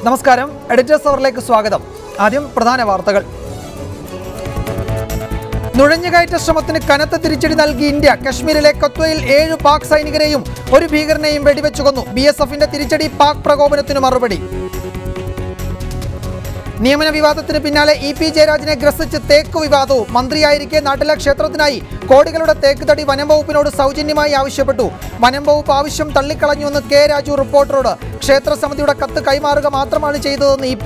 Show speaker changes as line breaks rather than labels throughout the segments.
നമസ്കാരം, എഡിറ്റേഴ്സ് അവറിലേക്ക് സ്വാഗതം. ആദ്യം പ്രധാന വാർത്തകൾ. നുഴഞ്ഞുകയറ്റ ശ്രമത്തിന് കനത്ത തിരിച്ചടി നൽകി ഇന്ത്യ. കശ്മീരിലെ കത്വയിൽ 7 പാക് സൈനികരെയും ഒരു ഭീകരനെയും വെടിവെച്ചു കൊന്നു. BSFന്റെ തിരിച്ചടി പാക് പ്രകോപനത്തിനു മറുപടി. നിയമന വിവാദത്തിന് പിന്നാലെ EP ജയരാജനെ ഗ്രസിച്ച് തേക്ക് വിവാദവും. മന്ത്രിയായിരിക്കെ നാട്ടിലെ ക്ഷേത്രത്തിനായി കോടികളുടെ തേക്ക് തടി വനം വകുപ്പിനോട് സൗജന്യമായി ആവശ്യപ്പെട്ടു. വനം വകുപ്പ് ആവശ്യം തള്ളിക്കളഞ്ഞുവെന്ന് K. രാജു റിപ്പോർട്ടറോട്. ക്ഷേത്ര സമിതിയുടെ കത്ത് കൈമാറുക മാത്രമാണ് ചെയ്തതെന്ന് EP.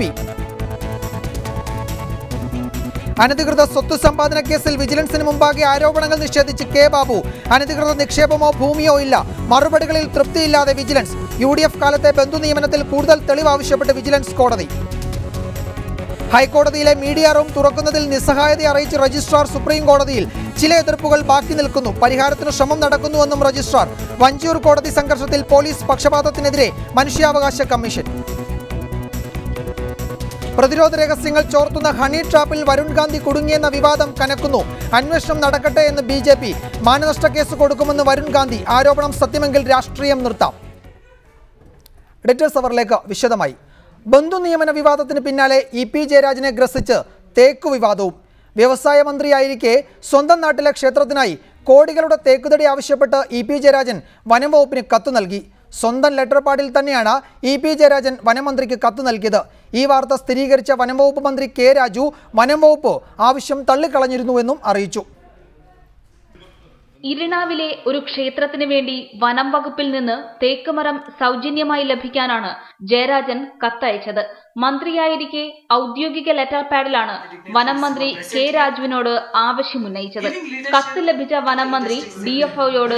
അനധികൃത സ്വത്ത് സമ്പാദന കേസിൽ വിജിലൻസിന് മുമ്പാകെ ആരോപണങ്ങൾ നിഷേധിച്ച് K. ബാബു. അനധികൃത നിക്ഷേപമോ ഭൂമിയോ ഇല്ല. മറുപടികളിൽ തൃപ്തിയില്ലാതെ വിജിലൻസ്. UDF കാലത്തെ ബന്ധു നിയമനത്തിൽ കൂടുതൽ തെളിവ് ആവശ്യപ്പെട്ട് വിജിലൻസ് കോടതി. ഹൈക്കോടതിയിലെ മീഡിയ റൂം തുറക്കുന്നതിൽ നിസ്സഹായത അറിയിച്ച് രജിസ്ട്രാർ സുപ്രീം കോടതിയിൽ. ചില എതിർപ്പുകൾ ബാക്കി നിൽക്കുന്നു. പരിഹാരത്തിന് ശ്രമം നടക്കുന്നുവെന്നും രജിസ്ട്രാർ. വഞ്ചൂർ കോടതി സംഘർഷത്തിൽ പോലീസ് പക്ഷപാതത്തിനെതിരെ മനുഷ്യാവകാശ കമ്മീഷൻ. പ്രതിരോധ രഹസ്യങ്ങൾ ചോർത്തുന്ന ഹണി ട്രാപ്പിൽ വരുൺ ഗാന്ധി കുടുങ്ങിയെന്ന വിവാദം കനക്കുന്നു. അന്വേഷണം നടക്കട്ടെ എന്ന് BJP. മാനനഷ്ട കേസ് കൊടുക്കുമെന്ന് വരുൺ ഗാന്ധി. ആരോപണം സത്യമെങ്കിൽ രാഷ്ട്രീയം നിർത്താം. എഡിറ്റേഴ്സ് അവറിലേക്ക് വിശദമായി. ബന്ധു നിയമന വിവാദത്തിന് പിന്നാലെ EP ജയരാജനെ ഗ്രസിച്ച് തേക്ക് വിവാദവും. വ്യവസായ മന്ത്രിയായിരിക്കെ സ്വന്തം നാട്ടിലെ ക്ഷേത്രത്തിനായി കോടികളുടെ തേക്കുതടി ആവശ്യപ്പെട്ട് EP ജയരാജൻ വനം വകുപ്പിന് കത്ത് നൽകി. സ്വന്തം ലെറ്റർ പാഡിൽ തന്നെയാണ് EP ജയരാജൻ വനമന്ത്രിക്ക് കത്ത് നൽകിയത്. ഈ വാർത്ത സ്ഥിരീകരിച്ച വനം വകുപ്പ് മന്ത്രി K. രാജു വനം വകുപ്പ് ആവശ്യം തള്ളിക്കളഞ്ഞിരുന്നുവെന്നും അറിയിച്ചു.
ഇരിണാവിലെ ഒരു ക്ഷേത്രത്തിന് വേണ്ടി വനം വകുപ്പിൽ നിന്ന് തേക്ക് മരം സൗജന്യമായി ലഭിക്കാനാണ് ജയരാജൻ കത്തയച്ചത്. മന്ത്രിയായിരിക്കെ ഔദ്യോഗിക ലെറ്റർ പാഡിലാണ് വനം മന്ത്രി K. രാജുവിനോട് ആവശ്യമുന്നയിച്ചത്. കത്ത് ലഭിച്ച വനം മന്ത്രി DFOയോട്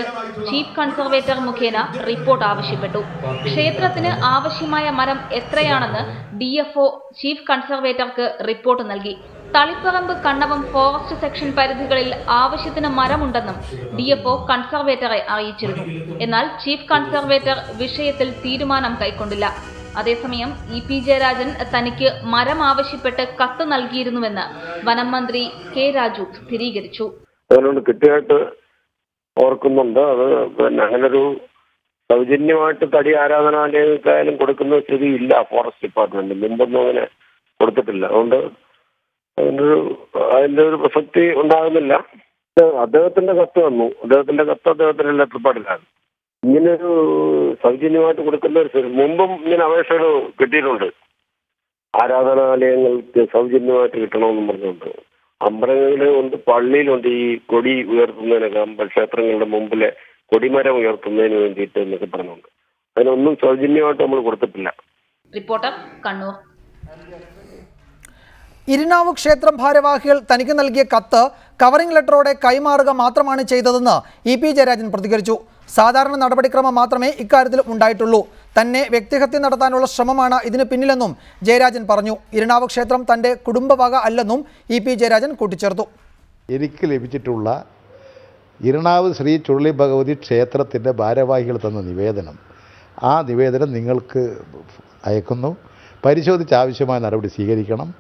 ചീഫ് കൺസർവേറ്റർ മുഖേന റിപ്പോർട്ട് ആവശ്യപ്പെട്ടു. ക്ഷേത്രത്തിന് ആവശ്യമായ മരം എത്രയാണെന്ന് DFO ചീഫ് കൺസർവേറ്റർക്ക് റിപ്പോർട്ട് നൽകി. തളിപ്പറമ്പ് കണ്ണവം ഫോറസ്റ്റ് സെക്ഷൻ പരിധികളിൽ ആവശ്യത്തിന് മരമുണ്ടെന്നും DFO കൺസർവേറ്ററെ അറിയിച്ചിരുന്നു. എന്നാൽ ചീഫ് കൺസർവേറ്റർ വിഷയത്തിൽ തീരുമാനം കൈക്കൊണ്ടില്ല. അതേസമയം EP ജയരാജൻ തനിക്ക് മരം ആവശ്യപ്പെട്ട് കത്ത് നൽകിയിരുന്നുവെന്ന് വനം മന്ത്രി K. രാജു സ്ഥിരീകരിച്ചു.
കിട്ടിയായിട്ട് ഓർക്കുന്നുണ്ട്. അത് പിന്നെ അങ്ങനൊരു സൗജന്യമായിട്ട് തടി ആരാധനാലയങ്ങൾക്കായാലും കൊടുക്കുന്ന സ്ഥിതിയില്ല ഫോറസ്റ്റ് ഡിപ്പാർട്ട്മെന്റ്. മുമ്പൊന്നും അങ്ങനെ കൊടുത്തിട്ടില്ല. അതുകൊണ്ട് അതിന്റെ ഒരു പ്രസക്തി ഉണ്ടാകുന്നില്ല. അദ്ദേഹത്തിന്റെ കത്ത് വന്നു. അദ്ദേഹത്തിന്റെ കത്ത് അദ്ദേഹത്തിന്റെ ലെറ്റർ പാഡിലാണ്. ഇങ്ങനൊരു സൗജന്യമായിട്ട് കൊടുക്കുന്ന ഒരു മുമ്പും ഇങ്ങനെ അപേക്ഷകൾ കിട്ടിയിട്ടുണ്ട്. ആരാധനാലയങ്ങൾക്ക് സൗജന്യമായിട്ട് കിട്ടണമെന്ന് പറഞ്ഞുകൊണ്ട് അമ്പലങ്ങളിലുണ്ട്, പള്ളിയിലുണ്ട് ഈ കൊടി ഉയർത്തുന്നതിനൊക്കെ ക്ഷേത്രങ്ങളുടെ മുമ്പിലെ കൊടിമരം ഉയർത്തുന്നതിന് വേണ്ടിയിട്ട് എന്നൊക്കെ പറഞ്ഞുകൊണ്ട് അതിനൊന്നും സൗജന്യമായിട്ട് നമ്മൾ കൊടുത്തിട്ടില്ല.
റിപ്പോർട്ടർ കണ്ണൂർ.
ഇരിണാവ് ക്ഷേത്രം ഭാരവാഹികൾ തനിക്ക് നൽകിയ കത്ത് കവറിംഗ് ലെറ്ററോടെ കൈമാറുക മാത്രമാണ് ചെയ്തതെന്ന് EP ജയരാജൻ പ്രതികരിച്ചു. സാധാരണ നടപടിക്രമം മാത്രമേ ഇക്കാര്യത്തിൽ ഉണ്ടായിട്ടുള്ളൂ. തന്നെ വ്യക്തിഹത്യ നടത്താനുള്ള ശ്രമമാണ് ഇതിന് പിന്നിലെന്നും ജയരാജൻ പറഞ്ഞു. ഇരിണാവ് ക്ഷേത്രം തൻ്റെ കുടുംബവക അല്ലെന്നും EP ജയരാജൻ കൂട്ടിച്ചേർത്തു.
എനിക്ക് ലഭിച്ചിട്ടുള്ള ഇരിണാവ് ശ്രീ ചുള്ളി ഭഗവതി ക്ഷേത്രത്തിൻ്റെ ഭാരവാഹികൾ തന്ന നിവേദനം, ആ നിവേദനം നിങ്ങൾക്ക് അയക്കുന്നു. പരിശോധിച്ച് ആവശ്യമായ നടപടി സ്വീകരിക്കണം.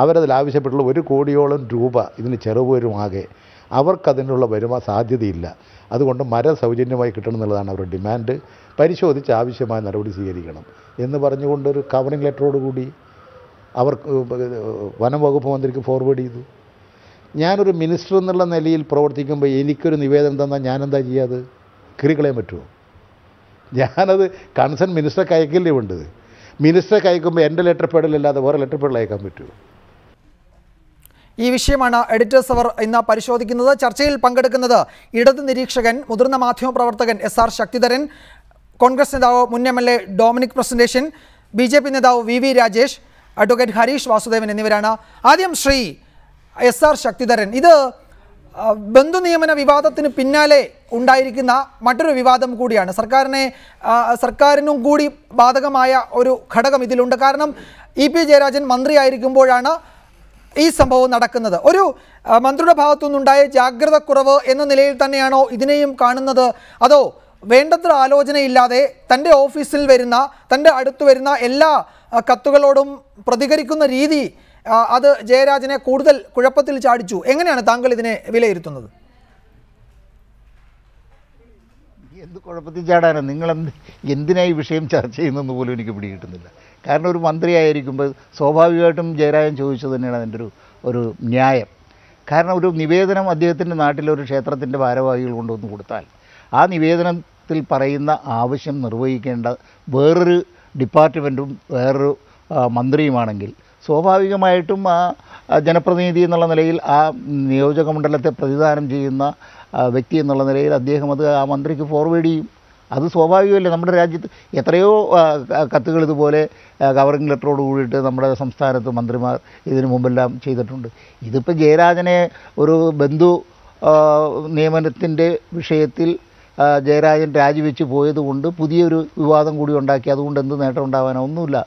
അവരതിൽ ആവശ്യപ്പെട്ടുള്ള 1 കോടിയോളം രൂപ ഇതിന് ചെലവ് വരുമാകെ അവർക്കതിനുള്ള സാധ്യതയില്ല. അതുകൊണ്ട് മരം സൗജന്യമായി കിട്ടണം എന്നുള്ളതാണ് അവരുടെ ഡിമാൻഡ്. പരിശോധിച്ച് ആവശ്യമായ നടപടി സ്വീകരിക്കണം എന്ന് പറഞ്ഞുകൊണ്ടൊരു കവറിംഗ് ലെറ്ററോടുകൂടി അവർക്ക് വനം വകുപ്പ് മന്ത്രിക്ക് ഫോർവേഡ് ചെയ്തു. ഞാനൊരു മിനിസ്റ്റർ എന്നുള്ള നിലയിൽ പ്രവർത്തിക്കുമ്പോൾ എനിക്കൊരു നിവേദനം തന്നാൽ ഞാനെന്താ ചെയ്യാതെ കീറിക്കളയാൻ പറ്റുമോ? ഞാനത് കൺസേൺ മിനിസ്റ്റർക്ക് അയക്കല്ലേ വേണ്ടത്. മിനിസ്റ്റർക്ക് അയക്കുമ്പോൾ എൻ്റെ ലെറ്റർ പാഡിലല്ലാതെ വേറെ ലെറ്റർ പാഡിൽ അയക്കാൻ പറ്റുമോ?
ഈ വിഷയമാണ് എഡിറ്റേഴ്സ് അവർ ഇന്ന് പരിശോധിക്കുന്നത്. ചർച്ചയിൽ പങ്കെടുക്കുന്നത് ഇടത് നിരീക്ഷകൻ, മുതിർന്ന മാധ്യമപ്രവർത്തകൻ SR ശക്തിധരൻ, കോൺഗ്രസ് നേതാവ് മുൻ MLA ഡൊമിനിക് പ്രസന്റേഷൻ, BJP നേതാവ് VV രാജേഷ്, അഡ്വക്കേറ്റ് ഹരീഷ് വാസുദേവൻ എന്നിവരാണ്. ആദ്യം ശ്രീ SR ശക്തിധരൻ, ഇത് ബന്ധു നിയമന വിവാദത്തിന് പിന്നാലെ ഉണ്ടായിരിക്കുന്ന മറ്റൊരു വിവാദം കൂടിയാണ്. സർക്കാരിനും കൂടി ബാധകമായ ഒരു ഘടകം ഇതിലുണ്ട്. കാരണം EP ജയരാജൻ മന്ത്രിയായിരിക്കുമ്പോഴാണ് ഈ സംഭവം നടക്കുന്നത്. ഒരു മന്ത്രിയുടെ ഭാഗത്തുനിന്നുണ്ടായ ജാഗ്രത കുറവ് എന്ന നിലയിൽ തന്നെയാണോ ഇതിനെയും കാണുന്നത്? അതോ വേണ്ടത്ര ആലോചനയില്ലാതെ തൻ്റെ ഓഫീസിൽ വരുന്ന, തൻ്റെ അടുത്ത് വരുന്ന എല്ലാ കത്തുകളോടും പ്രതികരിക്കുന്ന രീതി അത് ജയരാജനെ കൂടുതൽ കുഴപ്പത്തിൽ ചാടിച്ചു? എങ്ങനെയാണ് താങ്കൾ ഇതിനെ വിലയിരുത്തുന്നത്?
എന്ത് കുഴപ്പത്തിൽ ചാടാനാണ് എന്തിനായി വിഷയം ചർച്ച ചെയ്യുന്നതെന്ന് പോലും എനിക്ക് പിടികിട്ടുന്നില്ല. കാരണം ഒരു മന്ത്രിയായിരിക്കുമ്പോൾ സ്വാഭാവികമായിട്ടും ജയരാജൻ ചോദിച്ചത് തന്നെയാണ് അതിൻ്റെ ഒരു ന്യായം. കാരണം ഒരു നിവേദനം അദ്ദേഹത്തിൻ്റെ നാട്ടിലെ ഒരു ക്ഷേത്രത്തിൻ്റെ ഭാരവാഹികൾ കൊണ്ടുവന്ന് കൊടുത്താൽ ആ നിവേദനത്തിൽ പറയുന്ന ആവശ്യം നിർവഹിക്കേണ്ട വേറൊരു ഡിപ്പാർട്ട്മെൻറ്റും വേറൊരു മന്ത്രിയുമാണെങ്കിൽ സ്വാഭാവികമായിട്ടും ആ ജനപ്രതിനിധി എന്നുള്ള നിലയിൽ ആ നിയോജക മണ്ഡലത്തെ പ്രതിദാനം ചെയ്യുന്ന വ്യക്തി എന്നുള്ള നിലയിൽ അദ്ദേഹം അത് ആ മന്ത്രിക്ക് ഫോർവേഡ് ചെയ്യും. അത് സ്വാഭാവികമല്ലേ. നമ്മുടെ രാജ്യത്ത് എത്രയോ കത്തുകൾ ഇതുപോലെ കവറിംഗ് ലെറ്ററോട് കൂടിയിട്ട് നമ്മുടെ സംസ്ഥാനത്ത് മന്ത്രിമാർ ഇതിനു മുമ്പെല്ലാം ചെയ്തിട്ടുണ്ട്. ഇതിപ്പോൾ ജയരാജനെ ഒരു ബന്ധു നിയമനത്തിൻ്റെ വിഷയത്തിൽ ജയരാജൻ രാജിവെച്ച് പോയതുകൊണ്ട് പുതിയൊരു വിവാദം കൂടി ഉണ്ടാക്കി. അതുകൊണ്ട് എന്ത് നേട്ടം ഉണ്ടാവാനോ ഒന്നുമില്ല.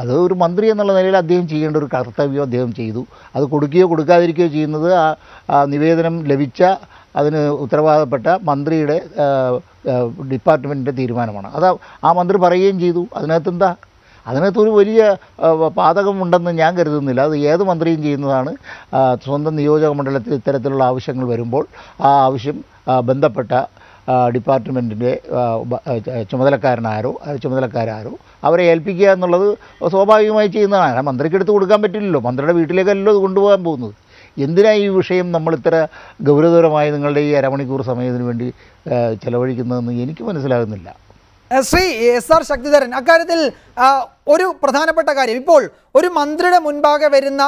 അത് ഒരു മന്ത്രി എന്നുള്ള നിലയിൽ അദ്ദേഹം ചെയ്യേണ്ട ഒരു കർത്തവ്യം അദ്ദേഹം ചെയ്തു. അത് കൊടുക്കുകയോ കൊടുക്കാതിരിക്കുകയോ ചെയ്യുന്നത് ആ നിവേദനം ലഭിച്ച അതിന് ഉത്തരവാദപ്പെട്ട മന്ത്രിയുടെ ഡിപ്പാർട്ട്മെൻറ്റിൻ്റെ തീരുമാനമാണ്. അത് ആ മന്ത്രി പറയുകയും ചെയ്തു. അതിനകത്തൊരു വലിയ പാതകമുണ്ടെന്ന് ഞാൻ കരുതുന്നില്ല. അത് ഏത് മന്ത്രിയും ചെയ്യുന്നതാണ്. സ്വന്തം നിയോജക മണ്ഡലത്തിൽ ഇത്തരത്തിലുള്ള ആവശ്യങ്ങൾ വരുമ്പോൾ ആ ആവശ്യം ബന്ധപ്പെട്ട ഡിപ്പാർട്ട്മെൻറ്റിൻ്റെ ചുമതലക്കാരാരോ അവരെ ഏൽപ്പിക്കുക എന്നുള്ളത് സ്വാഭാവികമായി ചെയ്യുന്നതാണ്. മന്ത്രിക്ക് എടുത്ത് കൊടുക്കാൻ പറ്റില്ലല്ലോ. മന്ത്രിയുടെ വീട്ടിലേക്കല്ലോ അത് കൊണ്ടുപോകാൻ പോകുന്നത്. എന്തിനാണ് ഈ വിഷയം നമ്മൾ ഇത്ര ഗൗരവതരമായി നിങ്ങളുടെ ഈ അരമണിക്കൂർ സമയത്തിന് വേണ്ടി ചെലവഴിക്കുന്നതെന്ന് എനിക്ക് മനസ്സിലാകുന്നില്ല.
ശ്രീ SR ശക്തിധരൻ, അക്കാര്യത്തിൽ ഒരു പ്രധാനപ്പെട്ട കാര്യം, ഇപ്പോൾ ഒരു മന്ത്രിയുടെ മുൻപാകെ വരുന്ന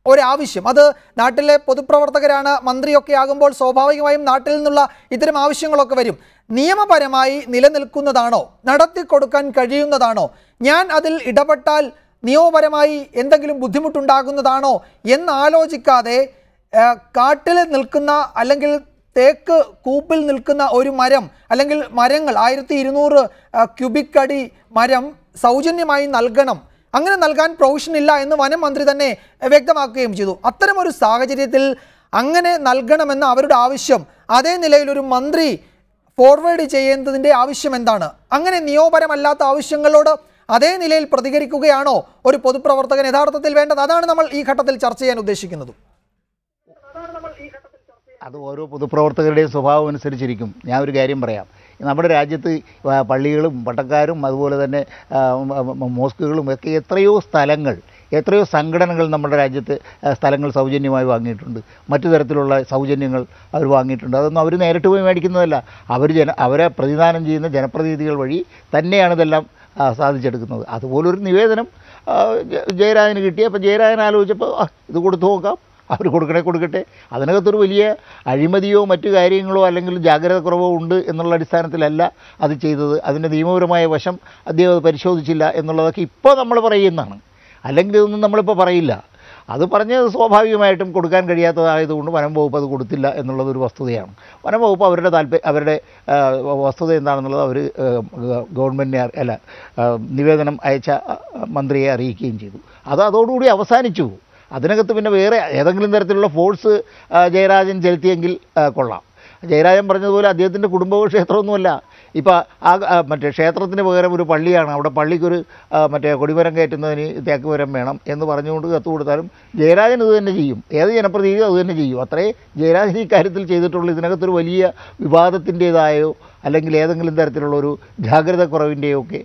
ഒരാവശ്യം, അത് നാട്ടിലെ പൊതുപ്രവർത്തകരാണ്, മന്ത്രിയൊക്കെ ആകുമ്പോൾ സ്വാഭാവികമായും നാട്ടിൽ നിന്നുള്ള ഇത്തരം ആവശ്യങ്ങളൊക്കെ വരും. നിയമപരമായി നിലനിൽക്കുന്നതാണോ, നടത്തിക്കൊടുക്കാൻ കഴിയുന്നതാണോ, ഞാൻ അതിൽ ഇടപെട്ടാൽ നിയമപരമായി എന്തെങ്കിലും ബുദ്ധിമുട്ടുണ്ടാകുന്നതാണോ എന്നാലോചിക്കാതെ കാട്ടിൽ നിൽക്കുന്ന അല്ലെങ്കിൽ തേക്ക് കൂപ്പിൽ നിൽക്കുന്ന ഒരു മരം അല്ലെങ്കിൽ മരങ്ങൾ 1200 ക്യൂബിക് അടി മരം സൗജന്യമായി നൽകണം, അങ്ങനെ നൽകാൻ പ്രൊവിഷൻ ഇല്ല എന്ന് വനം മന്ത്രി തന്നെ വ്യക്തമാക്കുകയും ചെയ്തു. അത്തരമൊരു സാഹചര്യത്തിൽ അങ്ങനെ നൽകണമെന്ന അവരുടെ ആവശ്യം അതേ നിലയിൽ ഒരു മന്ത്രി ഫോർവേഡ് ചെയ്യേണ്ടതിൻ്റെ ആവശ്യം എന്താണ്? അങ്ങനെ നിയമപരമല്ലാത്ത ആവശ്യങ്ങളോട് അതേ നിലയിൽ പ്രതികരിക്കുകയാണോ ഒരു പൊതുപ്രവർത്തകൻ യഥാർത്ഥത്തിൽ വേണ്ടത്? അതാണ് നമ്മൾ ഈ ഘട്ടത്തിൽ ചർച്ച ചെയ്യാൻ ഉദ്ദേശിക്കുന്നത്.
അത് ഓരോ പൊതുപ്രവർത്തകരുടെയും സ്വഭാവം അനുസരിച്ചിരിക്കും. ഞാൻ ഒരു കാര്യം പറയാം. നമ്മുടെ രാജ്യത്ത് പള്ളികളും പട്ടക്കാരും അതുപോലെ തന്നെ മോസ്കുകളും ഒക്കെ എത്രയോ സംഘടനകൾ നമ്മുടെ രാജ്യത്ത് സ്ഥലങ്ങൾ സൗജന്യമായി വാങ്ങിയിട്ടുണ്ട്. മറ്റു തരത്തിലുള്ള സൗജന്യങ്ങൾ അവർ വാങ്ങിയിട്ടുണ്ട്. അതൊന്നും അവർ നേരിട്ട് പോയി മേടിക്കുന്നതല്ല. അവരെ പ്രതിദാനം ചെയ്യുന്ന ജനപ്രതിനിധികൾ വഴി തന്നെയാണ് ഇതെല്ലാം സാധിച്ചെടുക്കുന്നത്. അതുപോലൊരു നിവേദനം ജയരാജന് കിട്ടി. അപ്പോൾ ജയരാജൻ ആലോചിച്ചപ്പോൾ ഇത് കൊടുത്തു നോക്കാം, അവർ കൊടുക്കട്ടെ. അതിനകത്തൊരു വലിയ അഴിമതിയോ മറ്റു കാര്യങ്ങളോ അല്ലെങ്കിൽ ജാഗ്രത കുറവോ ഉണ്ട് എന്നുള്ള അടിസ്ഥാനത്തിലല്ല അത് ചെയ്തത്. അതിൻ്റെ നിയമപരമായ വശം അദ്ദേഹം അത് പരിശോധിച്ചില്ല എന്നുള്ളതൊക്കെ ഇപ്പോൾ നമ്മൾ പറയുന്നതാണ്. അല്ലെങ്കിൽ ഇതൊന്നും നമ്മളിപ്പോൾ പറയില്ല. അത് പറഞ്ഞത് സ്വാഭാവികമായിട്ടും കൊടുക്കാൻ കഴിയാത്തതായതുകൊണ്ട് വനം വകുപ്പ് അത് കൊടുത്തില്ല എന്നുള്ളതൊരു വസ്തുതയാണ്. വനം വകുപ്പ് അവരുടെ വസ്തുത എന്താണെന്നുള്ളത് അവർ ഗവൺമെൻറ്റിനെ നിവേദനം അയച്ച മന്ത്രിയെ അറിയിക്കുകയും ചെയ്തു. അതോടുകൂടി അവസാനിച്ചു. അതിനകത്ത് പിന്നെ വേറെ ഏതെങ്കിലും തരത്തിലുള്ള ഫോഴ്സ് ജയരാജൻ ചെലുത്തിയെങ്കിൽ കൊള്ളാം. ജയരാജൻ പറഞ്ഞതുപോലെ അദ്ദേഹത്തിൻ്റെ കുടുംബവും ക്ഷേത്രമൊന്നുമല്ല. ഇപ്പോൾ മറ്റേ ക്ഷേത്രത്തിന് പകരം ഒരു പള്ളിയാണ്. അവിടെ പള്ളിക്കൊരു മറ്റേ കൊടിമരം കയറ്റുന്നതിന് തേക്ക് മരം വേണം എന്ന് പറഞ്ഞുകൊണ്ട് കത്ത് കൊടുത്താലും ജയരാജൻ ഇത് തന്നെ ചെയ്യും. ഏത് ജനപ്രതിനിധിയും അത് തന്നെ ചെയ്യും. അത്രേ ജയരാജൻ ഈ കാര്യത്തിൽ ചെയ്തിട്ടുള്ളൂ. ഇതിനകത്തൊരു വലിയ വിവാദത്തിൻ്റേതായോ അല്ലെങ്കിൽ ഏതെങ്കിലും തരത്തിലുള്ളൊരു ജാഗ്രത കുറവിൻ്റെയോ ഒക്കെ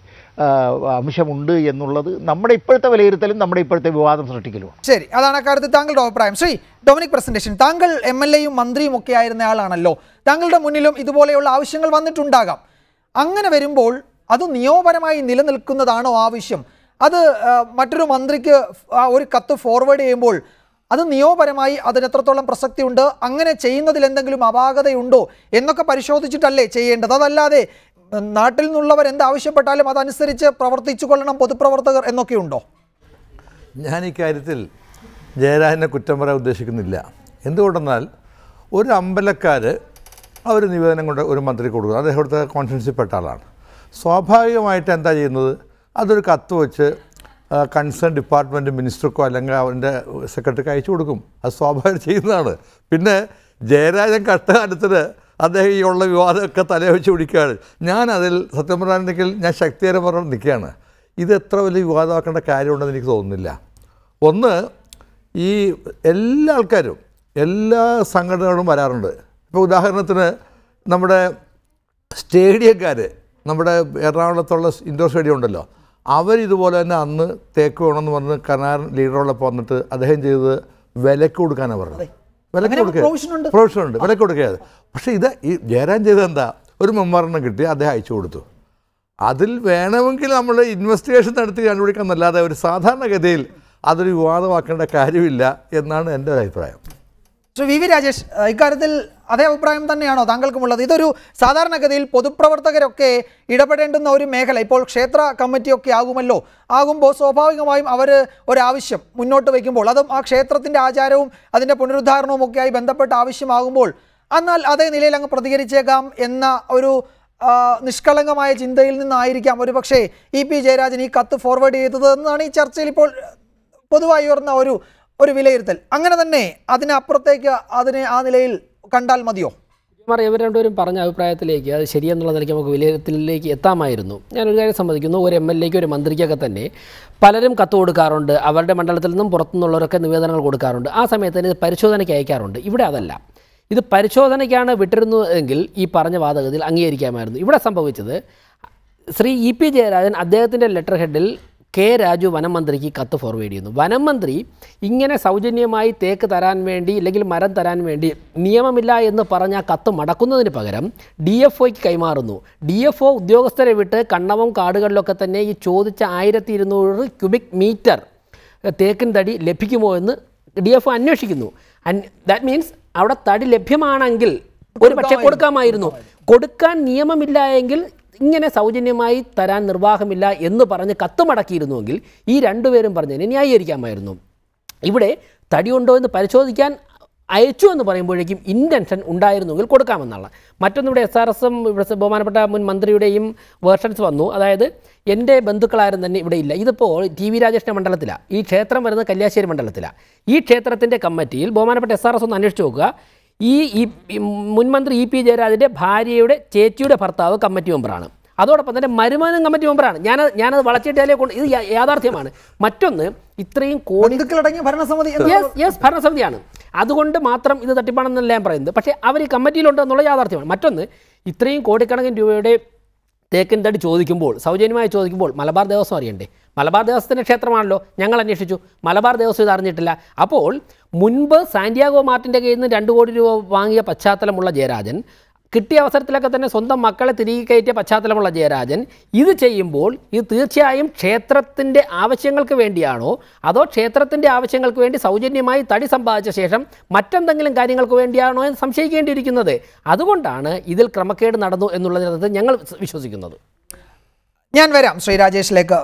അംശമുണ്ട് എന്നുള്ളത് നമ്മുടെ ഇപ്പോഴത്തെ വിലയിരുത്തലും നമ്മുടെ ഇപ്പോഴത്തെ വിവാദം സൃഷ്ടിക്കലുമാണ്.
ശരി, അതാണ് അക്കാര്യത്തിൽ താങ്കളുടെ അഭിപ്രായം. ശ്രീ ഡൊമിനിക് പ്രസന്റേഷൻ, താങ്കൾ MLA-യും മന്ത്രിയും ഒക്കെ ആയിരുന്ന ആളാണല്ലോ. താങ്കളുടെ മുന്നിലും ഇതുപോലെയുള്ള ആവശ്യങ്ങൾ വന്നിട്ടുണ്ടാകാം. അങ്ങനെ വരുമ്പോൾ അത് നിയമപരമായി നിലനിൽക്കുന്നതാണോ ആവശ്യം? അത് മറ്റൊരു മന്ത്രിക്ക് ഒരു കത്ത് ഫോർവേഡ് ചെയ്യുമ്പോൾ അത് നിയമപരമായി അതിനെത്രത്തോളം പ്രസക്തിയുണ്ട്, അങ്ങനെ ചെയ്യുന്നതിൽ എന്തെങ്കിലും അപാകതയുണ്ടോ എന്നൊക്കെ പരിശോധിച്ചിട്ടല്ലേ ചെയ്യേണ്ടത്? അതല്ലാതെ നാട്ടിൽ നിന്നുള്ളവർ എന്താവശ്യപ്പെട്ടാലും അതനുസരിച്ച് പ്രവർത്തിച്ചു കൊള്ളണം പൊതുപ്രവർത്തകർ എന്നൊക്കെയുണ്ടോ?
ഞാൻ ഈ കാര്യത്തിൽ ജയരാജനെ കുറ്റം പറയാൻ ഉദ്ദേശിക്കുന്നില്ല. എന്തുകൊണ്ടെന്നാൽ ഒരു അമ്പലക്കാർ അവർ നിവേദനം കൊണ്ട് ഒരു മന്ത്രി കൊടുക്കുക, അദ്ദേഹം ഇവിടുത്തെ കോൺസ്റ്റിറ്റ്യുവൻസിയിൽ പെട്ട ആളാണ്. സ്വാഭാവികമായിട്ട് എന്താ ചെയ്യുന്നത്, അതൊരു കത്ത് വെച്ച് കൺസേൺ ഡിപ്പാർട്ട്മെൻറ്റ് മിനിസ്റ്റർക്കോ അല്ലെങ്കിൽ അവൻ്റെ സെക്രട്ടറിക്ക് അയച്ചു കൊടുക്കും. അത് സ്വാഭാവികം ചെയ്യുന്നതാണ്. പിന്നെ ജയരാജൻ കഷ്ടകാലത്തിന് അദ്ദേഹം ഈ ഉള്ള വിവാദമൊക്കെ തലവെച്ച് പിടിക്കുകയാണ്. ഞാനതിൽ സത്യം പറയാനെങ്കിൽ ഞാൻ ശക്തികരമായി നിൽക്കുകയാണ്. ഇത് എത്ര വലിയ വിവാദമാക്കേണ്ട കാര്യമുണ്ടെന്ന് എനിക്ക് തോന്നുന്നില്ല. ഒന്ന്, ഈ എല്ലാ ആൾക്കാരും എല്ലാ സംഘടനകളും വരാറുണ്ട്. ഇപ്പോൾ ഉദാഹരണത്തിന് നമ്മുടെ സ്റ്റേഡിയക്കാർ നമ്മുടെ എറണാകുളത്തുള്ള ഇൻഡോർ സ്റ്റേഡിയം ഉണ്ടല്ലോ, അവരിതുപോലെ തന്നെ അന്ന് തേക്ക് വേണമെന്ന് പറഞ്ഞ് കർണാടൻ ലീഡറോടൊപ്പം വന്നിട്ട് അദ്ദേഹം ചെയ്തത് വിലക്ക് കൊടുക്കാനാണ് പറഞ്ഞത്. വിലക്ക് കൊടുക്കുക, പ്രൊവിഷനുണ്ട്, വിലക്ക് കൊടുക്കുക. പക്ഷേ ഇത് ഈ ജയരാജൻ ചെയ്തത് എന്താ, ഒരു മെമ്മോറണ്ടം കിട്ടി അദ്ദേഹം അയച്ചു കൊടുത്തു. അതിൽ വേണമെങ്കിൽ നമ്മൾ ഇൻവെസ്റ്റിഗേഷൻ നടത്തി കണ്ടുപിടിക്കാമെന്നല്ലാതെ ഒരു സാധാരണഗതിയിൽ അതൊരു വിവാദമാക്കേണ്ട കാര്യമില്ല എന്നാണ് എൻ്റെ ഒരു അഭിപ്രായം.
ശ്രീ വി വി രാജേഷ്, ഇക്കാര്യത്തിൽ അതേ അഭിപ്രായം തന്നെയാണോ താങ്കൾക്കുമുള്ളത്? ഇതൊരു സാധാരണഗതിയിൽ പൊതുപ്രവർത്തകരൊക്കെ ഇടപെടേണ്ടുന്ന ഒരു മേഖല. ഇപ്പോൾ ക്ഷേത്ര കമ്മിറ്റിയൊക്കെ ആകുമ്പോൾ സ്വാഭാവികമായും അവർ ഒരാവശ്യം മുന്നോട്ട് വയ്ക്കുമ്പോൾ, അതും ആ ക്ഷേത്രത്തിൻ്റെ ആചാരവും അതിൻ്റെ പുനരുദ്ധാരണവും ഒക്കെയായി ബന്ധപ്പെട്ട ആവശ്യമാകുമ്പോൾ, എന്നാൽ അതേ നിലയിൽ അങ്ങ് പ്രതികരിച്ചേക്കാം എന്ന ഒരു നിഷ്കളങ്കമായ ചിന്തയിൽ നിന്നായിരിക്കാം ഒരു പക്ഷേ ഇ പി ജയരാജൻ ഈ കത്ത് ഫോർവേഡ് ചെയ്തത് എന്നാണ് ഈ ചർച്ചയിൽ ഇപ്പോൾ പൊതുവായി ഉയർന്ന ഒരു വിലയിരുത്തൽ. അങ്ങനെ തന്നെ അതിനപ്പുറത്തേക്ക് അതിനെ ആ നിലയിൽ കണ്ടാൽ മതിയോ?
ഇവർ രണ്ടുപേരും പറഞ്ഞ അഭിപ്രായത്തിലേക്ക് അത് ശരിയെന്നുള്ള നിലയ്ക്ക് നമുക്ക് വിലയിരുത്തലിലേക്ക് എത്താമായിരുന്നു. ഞാനൊരു കാര്യം സമ്മതിക്കുന്നു, ഒരു MLA-ക്ക് ഒരു മന്ത്രിക്കൊക്കെ തന്നെ പലരും കത്ത് കൊടുക്കാറുണ്ട്, അവരുടെ മണ്ഡലത്തിൽ നിന്നും പുറത്തുനിന്നുള്ളവരൊക്കെ നിവേദനങ്ങൾ കൊടുക്കാറുണ്ട്. ആ സമയത്ത് തന്നെ ഇത് പരിശോധനയ്ക്ക് അയക്കാറുണ്ട്. ഇവിടെ അതല്ല, ഇത് പരിശോധനയ്ക്കാണ് വിട്ടിരുന്നതെങ്കിൽ ഈ പറഞ്ഞ വാദഗതിയിൽ അംഗീകരിക്കാമായിരുന്നു. ഇവിടെ സംഭവിച്ചത് ശ്രീ ഇ പി ജയരാജൻ അദ്ദേഹത്തിൻ്റെ ലെറ്റർ ഹെഡിൽ കെ രാജു വനം മന്ത്രിക്ക് കത്ത് ഫോർവേഡ് ചെയ്യുന്നു. വനം മന്ത്രി ഇങ്ങനെ സൗജന്യമായി തേക്ക് തരാൻ വേണ്ടി അല്ലെങ്കിൽ മരം തരാൻ വേണ്ടി നിയമമില്ല എന്ന് പറഞ്ഞ ആ കത്ത് മടക്കുന്നതിന് പകരം DFOയ്ക്ക് കൈമാറുന്നു. DFO ഉദ്യോഗസ്ഥരെ വിട്ട് കണ്ണവം കാടുകളിലൊക്കെ തന്നെ ഈ ചോദിച്ച 1200 ക്യൂബിക് മീറ്റർ തേക്കിൻ തടി ലഭിക്കുമോ എന്ന് DFO അന്വേഷിക്കുന്നു. ദാറ്റ് മീൻസ് അവിടെ തടി ലഭ്യമാണെങ്കിൽ ഒരു പക്ഷേ കൊടുക്കാമായിരുന്നു. കൊടുക്കാൻ നിയമമില്ല എങ്കിൽ ഇങ്ങനെ സൗജന്യമായി തരാൻ നിർവാഹമില്ല എന്ന് പറഞ്ഞ് കത്ത് മടക്കിയിരുന്നുവെങ്കിൽ ഈ രണ്ടുപേരും പറഞ്ഞതിനെ ന്യായീകരിക്കാമായിരുന്നു. ഇവിടെ തടിയുണ്ടോ എന്ന് പരിശോധിക്കാൻ അയച്ചു എന്ന് പറയുമ്പോഴേക്കും ഇൻറ്റൻഷൻ ഉണ്ടായിരുന്നെങ്കിൽ കൊടുക്കാമെന്നുള്ള. മറ്റൊന്നിവിടെ SRSം ഇവിടെ ബഹുമാനപ്പെട്ട മുൻ മന്ത്രിയുടെയും വേർഷൻസ് വന്നു. അതായത് എൻ്റെ ബന്ധുക്കളാരും തന്നെ ഇവിടെ ഇല്ല. ഇതിപ്പോൾ TV രാജേഷിൻ്റെ മണ്ഡലത്തിലാണ്, ഈ ക്ഷേത്രം വരുന്നത് കല്യാശ്ശേരി മണ്ഡലത്തിലാണ്. ഈ ക്ഷേത്രത്തിൻ്റെ കമ്മിറ്റിയിൽ ബഹുമാനപ്പെട്ട SRS ഒന്ന് അന്വേഷിച്ച് നോക്കുക, ഈ മുൻമന്ത്രി ഇ പി ജയരാജൻ്റെ ഭാര്യയുടെ ചേച്ചിയുടെ ഭർത്താവ് കമ്മിറ്റി മെമ്പറാണ്. അതോടൊപ്പം തന്നെ മരുമകനും കമ്മിറ്റി മെമ്പറാണ്. ഞാനത് വളച്ചിട്ടാലേ കൊണ്ട് ഇത് യാഥാർത്ഥ്യമാണ്. മറ്റൊന്ന്, ഇത്രയും കോടി ഭരണസമിതിയാണ്, അതുകൊണ്ട് മാത്രം ഇത് തട്ടിപ്പാണെന്നല്ല ഞാൻ പറയുന്നത്. പക്ഷേ അവർ ഈ കമ്മിറ്റിയിലുണ്ടെന്നുള്ള യാഥാർത്ഥ്യമാണ്. മറ്റൊന്ന്, ഇത്രയും കോടിക്കണക്കിന് രൂപയുടെ തേക്കിൻ തടി ചോദിക്കുമ്പോൾ, സൗജന്യമായി ചോദിക്കുമ്പോൾ മലബാർ ദേവസ്വം അറിയണ്ടേ? മലബാർ ദേവസ്വത്തിൻ്റെ ക്ഷേത്രമാണല്ലോ, ഞങ്ങൾ അന്വേഷിച്ചു, മലബാർ ദേവസ്വം ഇത് അറിഞ്ഞിട്ടില്ല. അപ്പോൾ മുൻപ് സാന്റിയാഗോ മാർട്ടിൻ്റെ കയ്യിൽ നിന്ന് 2 കോടി രൂപ വാങ്ങിയ പശ്ചാത്തലമുള്ള ജയരാജൻ, കിട്ടിയ അവസരത്തിലൊക്കെ തന്നെ സ്വന്തം മക്കളെ തിരികെ കയറ്റിയ പശ്ചാത്തലമുള്ള ജയരാജൻ ഇത് ചെയ്യുമ്പോൾ ഇത് തീർച്ചയായും ക്ഷേത്രത്തിൻ്റെ ആവശ്യങ്ങൾക്ക് വേണ്ടിയാണോ അതോ ക്ഷേത്രത്തിൻ്റെ ആവശ്യങ്ങൾക്ക് വേണ്ടി സൗജന്യമായി തടി സമ്പാദിച്ച ശേഷം മറ്റെന്തെങ്കിലും കാര്യങ്ങൾക്ക് വേണ്ടിയാണോ എന്ന് സംശയിക്കേണ്ടിയിരിക്കുന്നത്. അതുകൊണ്ടാണ് ഇതിൽ ക്രമക്കേട് നടന്നു എന്നുള്ളതിനകത്ത് ഞങ്ങൾ വിശ്വസിക്കുന്നത്.
ഞാൻ വരാം ശ്രീ രാജേഷിലേക്ക്.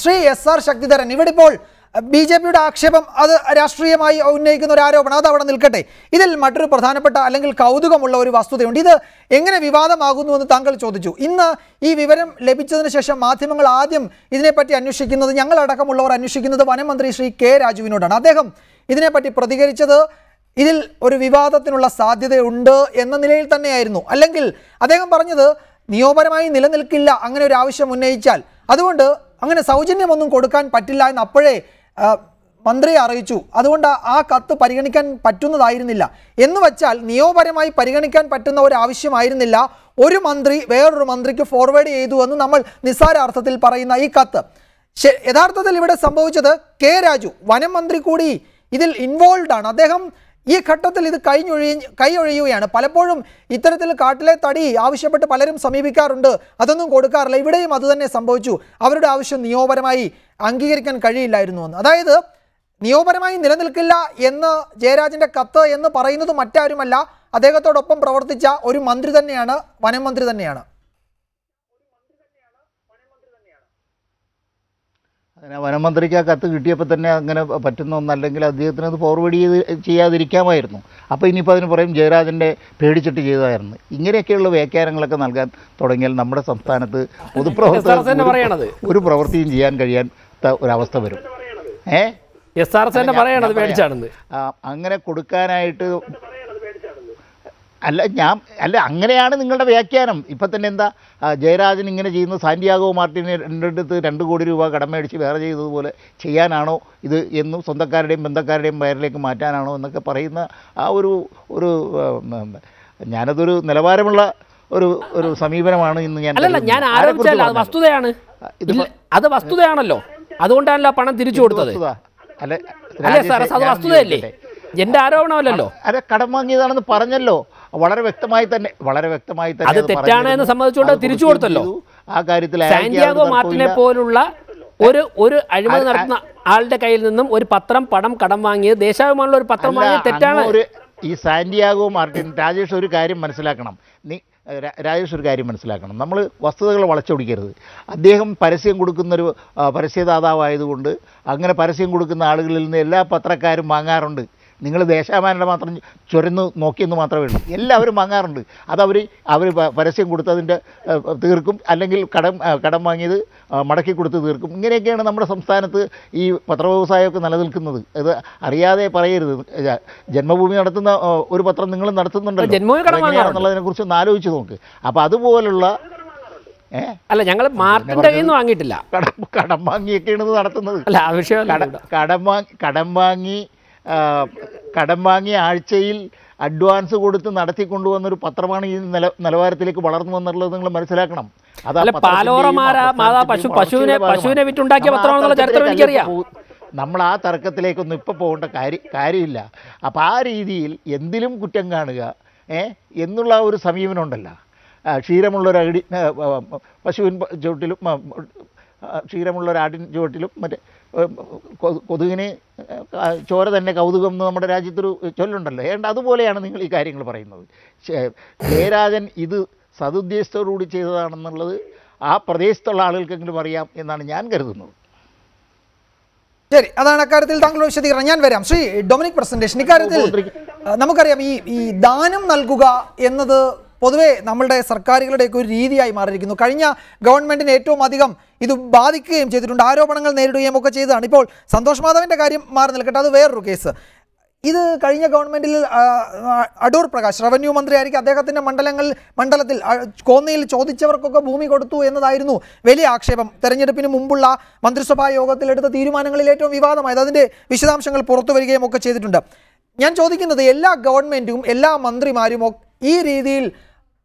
ശ്രീ SR ശക്തിധരൻ, ഇവിടെ ഇപ്പോൾ BJPയുടെ ആക്ഷേപം അത് രാഷ്ട്രീയമായി ഉന്നയിക്കുന്ന ഒരു ആരോപണം, അത് അവിടെ നിൽക്കട്ടെ. ഇതിൽ മറ്റൊരു പ്രധാനപ്പെട്ട അല്ലെങ്കിൽ കൗതുകമുള്ള ഒരു വസ്തുതയുണ്ട്. ഇത് എങ്ങനെ വിവാദമാകുന്നുവെന്ന് താങ്കൾ ചോദിച്ചു. ഇന്ന് ഈ വിവരം ലഭിച്ചതിന് ശേഷം മാധ്യമങ്ങൾ ആദ്യം ഇതിനെപ്പറ്റി അന്വേഷിക്കുന്നത്, ഞങ്ങളടക്കമുള്ളവർ അന്വേഷിക്കുന്നത് വനം മന്ത്രി ശ്രീ കെ രാജുവിനോടാണ്. അദ്ദേഹം ഇതിനെപ്പറ്റി പ്രതികരിച്ചത് ഇതിൽ ഒരു വിവാദത്തിനുള്ള സാധ്യതയുണ്ട് എന്ന നിലയിൽ തന്നെയായിരുന്നു. അല്ലെങ്കിൽ അദ്ദേഹം പറഞ്ഞത് നിയമപരമായി നിലനിൽക്കില്ല അങ്ങനെ ഒരു ആവശ്യം ഉന്നയിച്ചാൽ, അതുകൊണ്ട് അങ്ങനെ സൗജന്യമൊന്നും കൊടുക്കാൻ പറ്റില്ല എന്ന് അപ്പോഴേ മന്ത്രിയെ അറിയിച്ചു. അതുകൊണ്ട് ആ കത്ത് പരിഗണിക്കാൻ പറ്റുന്നതായിരുന്നില്ല എന്ന് വച്ചാൽ നിയമപരമായി പരിഗണിക്കാൻ പറ്റുന്ന ഒരു ആവശ്യമായിരുന്നില്ല ഒരു മന്ത്രി വേറൊരു മന്ത്രിക്ക് ഫോർവേഡ് ചെയ്തു എന്ന് നമ്മൾ നിസ്സാര അർത്ഥത്തിൽ പറയുന്ന ഈ കത്ത്. യഥാർത്ഥത്തിൽ ഇവിടെ സംഭവിച്ചത് കെ രാജു വനം മന്ത്രി കൂടി ഇതിൽ ഇൻവോൾവ് ആണ്. അദ്ദേഹം ഈ ഘട്ടത്തിൽ ഇത് കൈയൊഴിയുകയാണ്. പലപ്പോഴും ഇത്തരത്തിൽ കാട്ടിലെ തടി ആവശ്യപ്പെട്ട് പലരും സമീപിക്കാറുണ്ട്, അതൊന്നും കൊടുക്കാറില്ല. ഇവിടെയും അതുതന്നെ സംഭവിച്ചു. അവരുടെ ആവശ്യം നിയമപരമായി അംഗീകരിക്കാൻ കഴിയില്ലായിരുന്നു എന്ന്. അതായത് നിയമപരമായി നിലനിൽക്കില്ല എന്ന് ജയരാജൻ്റെ കത്ത് എന്ന് പറയുന്നത് മറ്റാരുമല്ല, അദ്ദേഹത്തോടൊപ്പം പ്രവർത്തിച്ച ഒരു മന്ത്രി തന്നെയാണ്, വനം മന്ത്രി തന്നെയാണ്.
അങ്ങനെ വനമന്ത്രിക്ക് ആ കത്ത് കിട്ടിയപ്പോൾ തന്നെ അങ്ങനെ പറ്റുന്ന ഒന്നല്ലെങ്കിൽ അദ്ദേഹത്തിന് അത് ഫോർവേഡ് ചെയ്യാതിരിക്കാമായിരുന്നു. അപ്പോൾ ഇനിയിപ്പോൾ അതിന് പറയും ജയരാജൻ്റെ പേടിച്ചിട്ട് ചെയ്തതായിരുന്നു. ഇങ്ങനെയൊക്കെയുള്ള വ്യാഖ്യാനങ്ങളൊക്കെ നൽകാൻ തുടങ്ങിയാൽ നമ്മുടെ സംസ്ഥാനത്ത് പൊതുപ്രവർത്തകർ ഒരു പ്രവൃത്തിയും ചെയ്യാൻ കഴിയാത്ത ഒരവസ്ഥ വരും. അങ്ങനെ കൊടുക്കാനായിട്ട് അങ്ങനെയാണ് നിങ്ങളുടെ വ്യാഖ്യാനം. ഇപ്പം തന്നെ എന്താ ജയരാജൻ ഇങ്ങനെ ചെയ്യുന്നത് സാന്റിയാഗോ മാർട്ടിന് അടുത്ത് 2 കോടി രൂപ കടമേടിച്ച് വേറെ ചെയ്തതുപോലെ ചെയ്യാനാണോ ഇത് എന്നും സ്വന്തക്കാരുടെയും ബന്ധക്കാരുടെയും പേരിലേക്ക് മാറ്റാനാണോ എന്നൊക്കെ പറയുന്ന ആ ഒരു ഞാനതൊരു നിലവാരമുള്ള ഒരു സമീപനമാണ് ഇന്ന് ഞാൻ
അല്ലല്ല, ഞാൻ ആരോപിച്ചല്ല, അത് വസ്തുതയാണ്. അത് വസ്തുതയാണല്ലോ, അതുകൊണ്ടാണല്ലോ പണം തിരിച്ചു കൊടുത്തത്. അല്ലേ സാർ, അത് വസ്തുതയല്ലേ, എന്റെ ആരോപണമല്ലല്ലോ.
അതെ, കടം വാങ്ങിയതാണെന്ന് പറഞ്ഞല്ലോ, വളരെ വ്യക്തമായി തന്നെ
അത് തെറ്റാണ് എന്ന് സമ്മതിച്ചുകൊണ്ട് തിരിച്ചു കൊടുത്തല്ലോ.
ആ കാര്യത്തിൽ
സാന്റിയാഗോ മാർട്ടിനെ പോലുള്ള ഒരു അഴിമതി നടത്തുന്ന ആളുടെ കയ്യിൽ നിന്നും ഒരു പണം കടം വാങ്ങിയത്, ദേശാഭിമാനിലുള്ള ഒരു പത്രം വാങ്ങിയത് തെറ്റാണ്.
ഈ സാന്റിയാഗോ മാർട്ടിൻ, രാജേഷ് ഒരു കാര്യം മനസ്സിലാക്കണം, നമ്മൾ വസ്തുതകൾ വളച്ചൊടിക്കരുത്. അദ്ദേഹം പരസ്യം കൊടുക്കുന്നൊരു പരസ്യദാതാവായതുകൊണ്ട് അങ്ങനെ പരസ്യം കൊടുക്കുന്ന ആളുകളിൽ നിന്ന് എല്ലാ പത്രക്കാരും വാങ്ങാറുണ്ട്. നിങ്ങൾ ദേശാഭിമാനിയുടെ മാത്രം ചുരന്ന് നോക്കിയെന്ന് മാത്രമേ ഉള്ളൂ, എല്ലാവരും വാങ്ങാറുണ്ട്. അതവർ പരസ്യം കൊടുത്തതിൻ്റെ തീർക്കും, അല്ലെങ്കിൽ കടം വാങ്ങിയത് മടക്കി കൊടുത്ത് തീർക്കും. ഇങ്ങനെയൊക്കെയാണ് നമ്മുടെ സംസ്ഥാനത്ത് ഈ പത്രവ്യവസായമൊക്കെ നിലനിൽക്കുന്നത്. ഇത് അറിയാതെ പറയരുത്. ജന്മഭൂമി നടത്തുന്ന ഒരു പത്രം നിങ്ങൾ നടത്തുന്നുണ്ടല്ലോ, എങ്ങനെയാണെന്നുള്ളതിനെ കുറിച്ച് ഒന്ന് ആലോചിച്ച് നോക്ക്. അപ്പോൾ അതുപോലുള്ള
അല്ല, ഞങ്ങൾ മാർട്ടിൻ്റെ കയ്യിൽ നിന്ന് വാങ്ങിയിട്ടില്ല,
കടം വാങ്ങിയൊക്കെയാണ് ഇത് നടത്തുന്നത്. കടം വാങ്ങി ആഴ്ചയിൽ അഡ്വാൻസ് കൊടുത്ത് നടത്തിക്കൊണ്ടുവന്നൊരു പത്രമാണ് ഈ നിലവാരത്തിലേക്ക് വളർന്നു വന്നുള്ളത് നിങ്ങൾ മനസ്സിലാക്കണം.
പശുവിനെ വിറ്റുണ്ടാക്കിയ പത്രമാണെന്നുള്ള ചരിത്രം എനിക്കറിയാം.
നമ്മൾ ആ തർക്കത്തിലേക്കൊന്നും ഇപ്പോൾ പോകേണ്ട കാര്യമില്ല. അപ്പോൾ ആ രീതിയിൽ എന്തിലും കുറ്റം കാണുക എന്നുള്ള ഒരു സമീപനം ഉണ്ടല്ലോ. ക്ഷീരമുള്ളൊരടി പശുവിൻ ചുവട്ടിലും ക്ഷീരമുള്ളൊരാടിൻ ചുവട്ടിലും മറ്റേ കൊതുകിന് ചോര തന്നെ കൗതുകം എന്ന് നമ്മുടെ രാജ്യത്തൊരു ചൊല്ലുണ്ടല്ലോ. അതുപോലെയാണ് നിങ്ങൾ ഈ കാര്യങ്ങൾ പറയുന്നത്. ജയരാജൻ ഇത് സതുദ്ദേശത്തോടുകൂടി ചെയ്തതാണെന്നുള്ളത് ആ പ്രദേശത്തുള്ള ആളുകൾക്കെങ്കിലും അറിയാം എന്നാണ് ഞാൻ കരുതുന്നത്.
ശരി, അതാണ് അക്കാര്യത്തിൽ താങ്കൾ വിശദീകരണം. ഞാൻ വരാം. ശ്രീ ഡൊമിനിക് പ്രസന്റേഷൻ, ഇക്കാര്യത്തിൽ നമുക്കറിയാം ഈ ദാനം നൽകുക എന്നത് പൊതുവെ നമ്മളുടെ സർക്കാരുകളുടെയൊക്കെ ഒരു രീതിയായി മാറിയിരിക്കുന്നു. കഴിഞ്ഞ ഗവൺമെൻറ്റിന് ഏറ്റവും അധികം ഇത് ബാധിക്കുകയും ചെയ്തിട്ടുണ്ട്, ആരോപണങ്ങൾ നേരിടുകയും ഒക്കെ ചെയ്തതാണ്. ഇപ്പോൾ സന്തോഷ് മാധവൻ്റെ കാര്യം മാറി നിൽക്കട്ടെ, അത് വേറൊരു കേസ്. ഇത് കഴിഞ്ഞ ഗവൺമെൻറ്റിൽ അടൂർ പ്രകാശ് റവന്യൂ മന്ത്രിയായിരിക്കും, അദ്ദേഹത്തിൻ്റെ മണ്ഡലത്തിൽ കോന്നിയിൽ ചോദിച്ചവർക്കൊക്കെ ഭൂമി കൊടുത്തു എന്നതായിരുന്നു വലിയ ആക്ഷേപം. തെരഞ്ഞെടുപ്പിന് മുമ്പുള്ള മന്ത്രിസഭാ യോഗത്തിലെടുത്ത തീരുമാനങ്ങളിൽ ഏറ്റവും വിവാദമായത്. അതിൻ്റെ വിശദാംശങ്ങൾ പുറത്തു വരികയും ഒക്കെ ചെയ്തിട്ടുണ്ട്. ഞാൻ ചോദിക്കുന്നത്, എല്ലാ ഗവൺമെൻറ്റും എല്ലാ മന്ത്രിമാരും ഈ രീതിയിൽ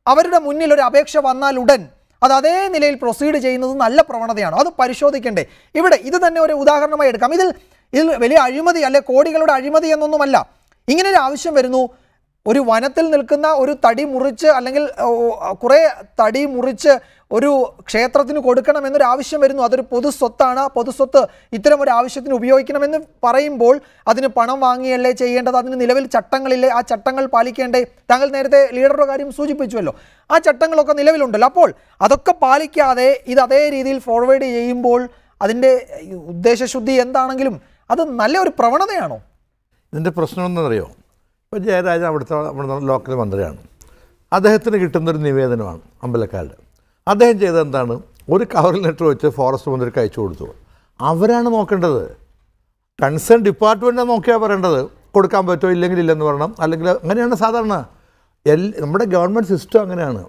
അവരുടെ മുന്നിൽ ഒരു അപേക്ഷ വന്നാൽ ഉടൻ അത് അതേ നിലയിൽ പ്രൊസീഡ് ചെയ്യുന്നത് നല്ല പ്രവണതയാണോ? അത് പരിശോധിക്കണ്ടേ? ഇവിടെ ഇത് തന്നെ ഒരു ഉദാഹരണമായി എടുക്കാം. ഇതിൽ വലിയ അഴിമതി അല്ലെ കോടികളുടെ അഴിമതി എന്നൊന്നുമല്ല. ഇങ്ങനെ ഒരു ആവശ്യം വരുന്നു, ഒരു വനത്തിൽ നിൽക്കുന്ന ഒരു തടി മുറിച്ച് അല്ലെങ്കിൽ കുറേ തടി മുറിച്ച് ഒരു ക്ഷേത്രത്തിന് കൊടുക്കണമെന്നൊരു ആവശ്യം വരുന്നു. അതൊരു പൊതുസ്വത്താണ്, പൊതുസ്വത്ത് ഇത്തരം ഒരു ആവശ്യത്തിന് ഉപയോഗിക്കണമെന്ന് പറയുമ്പോൾ അതിന് പണം വാങ്ങിയല്ലേ ചെയ്യേണ്ടത്? അതിന് നിലവിൽ ചട്ടങ്ങളില്ലേ? ആ ചട്ടങ്ങൾ പാലിക്കേണ്ടേ? താങ്കൾ നേരത്തെ ലീഡറുടെ കാര്യം സൂചിപ്പിച്ചുവല്ലോ, ആ ചട്ടങ്ങളൊക്കെ നിലവിലുണ്ടല്ലോ. അപ്പോൾ അതൊക്കെ പാലിക്കാതെ ഇത് അതേ രീതിയിൽ ഫോർവേഡ് ചെയ്യുമ്പോൾ അതിൻ്റെ ഉദ്ദേശശുദ്ധി എന്താണെങ്കിലും അത് നല്ലൊരു പ്രവണതയാണോ?
ഇതിൻ്റെ പ്രശ്നം എന്താണെന്നറിയോ? ഇപ്പോൾ ജയരാജൻ നമ്മുടെ ലോക്കൽ മന്ത്രിയാണ്, അദ്ദേഹത്തിന് കിട്ടുന്നൊരു നിവേദനമാണ് അമ്പലക്കാരുടെ. അദ്ദേഹം ചെയ്തത് എന്താണ്? ഒരു കവർ ലെറ്റർ വെച്ച് ഫോറസ്റ്റ് മന്ത്രിക്ക് അയച്ചു കൊടുത്തു. അവരാണ് നോക്കേണ്ടത്, കൺസേൺ ഡിപ്പാർട്ട്മെൻറ്റാണ് നോക്കിയാൽ പറയേണ്ടത്. കൊടുക്കാൻ പറ്റുമോ ഇല്ലെങ്കിൽ ഇല്ലെന്ന് പറയണം. അല്ലെങ്കിൽ അങ്ങനെയാണ് സാധാരണ നമ്മുടെ ഗവൺമെൻറ് സിസ്റ്റം അങ്ങനെയാണ്.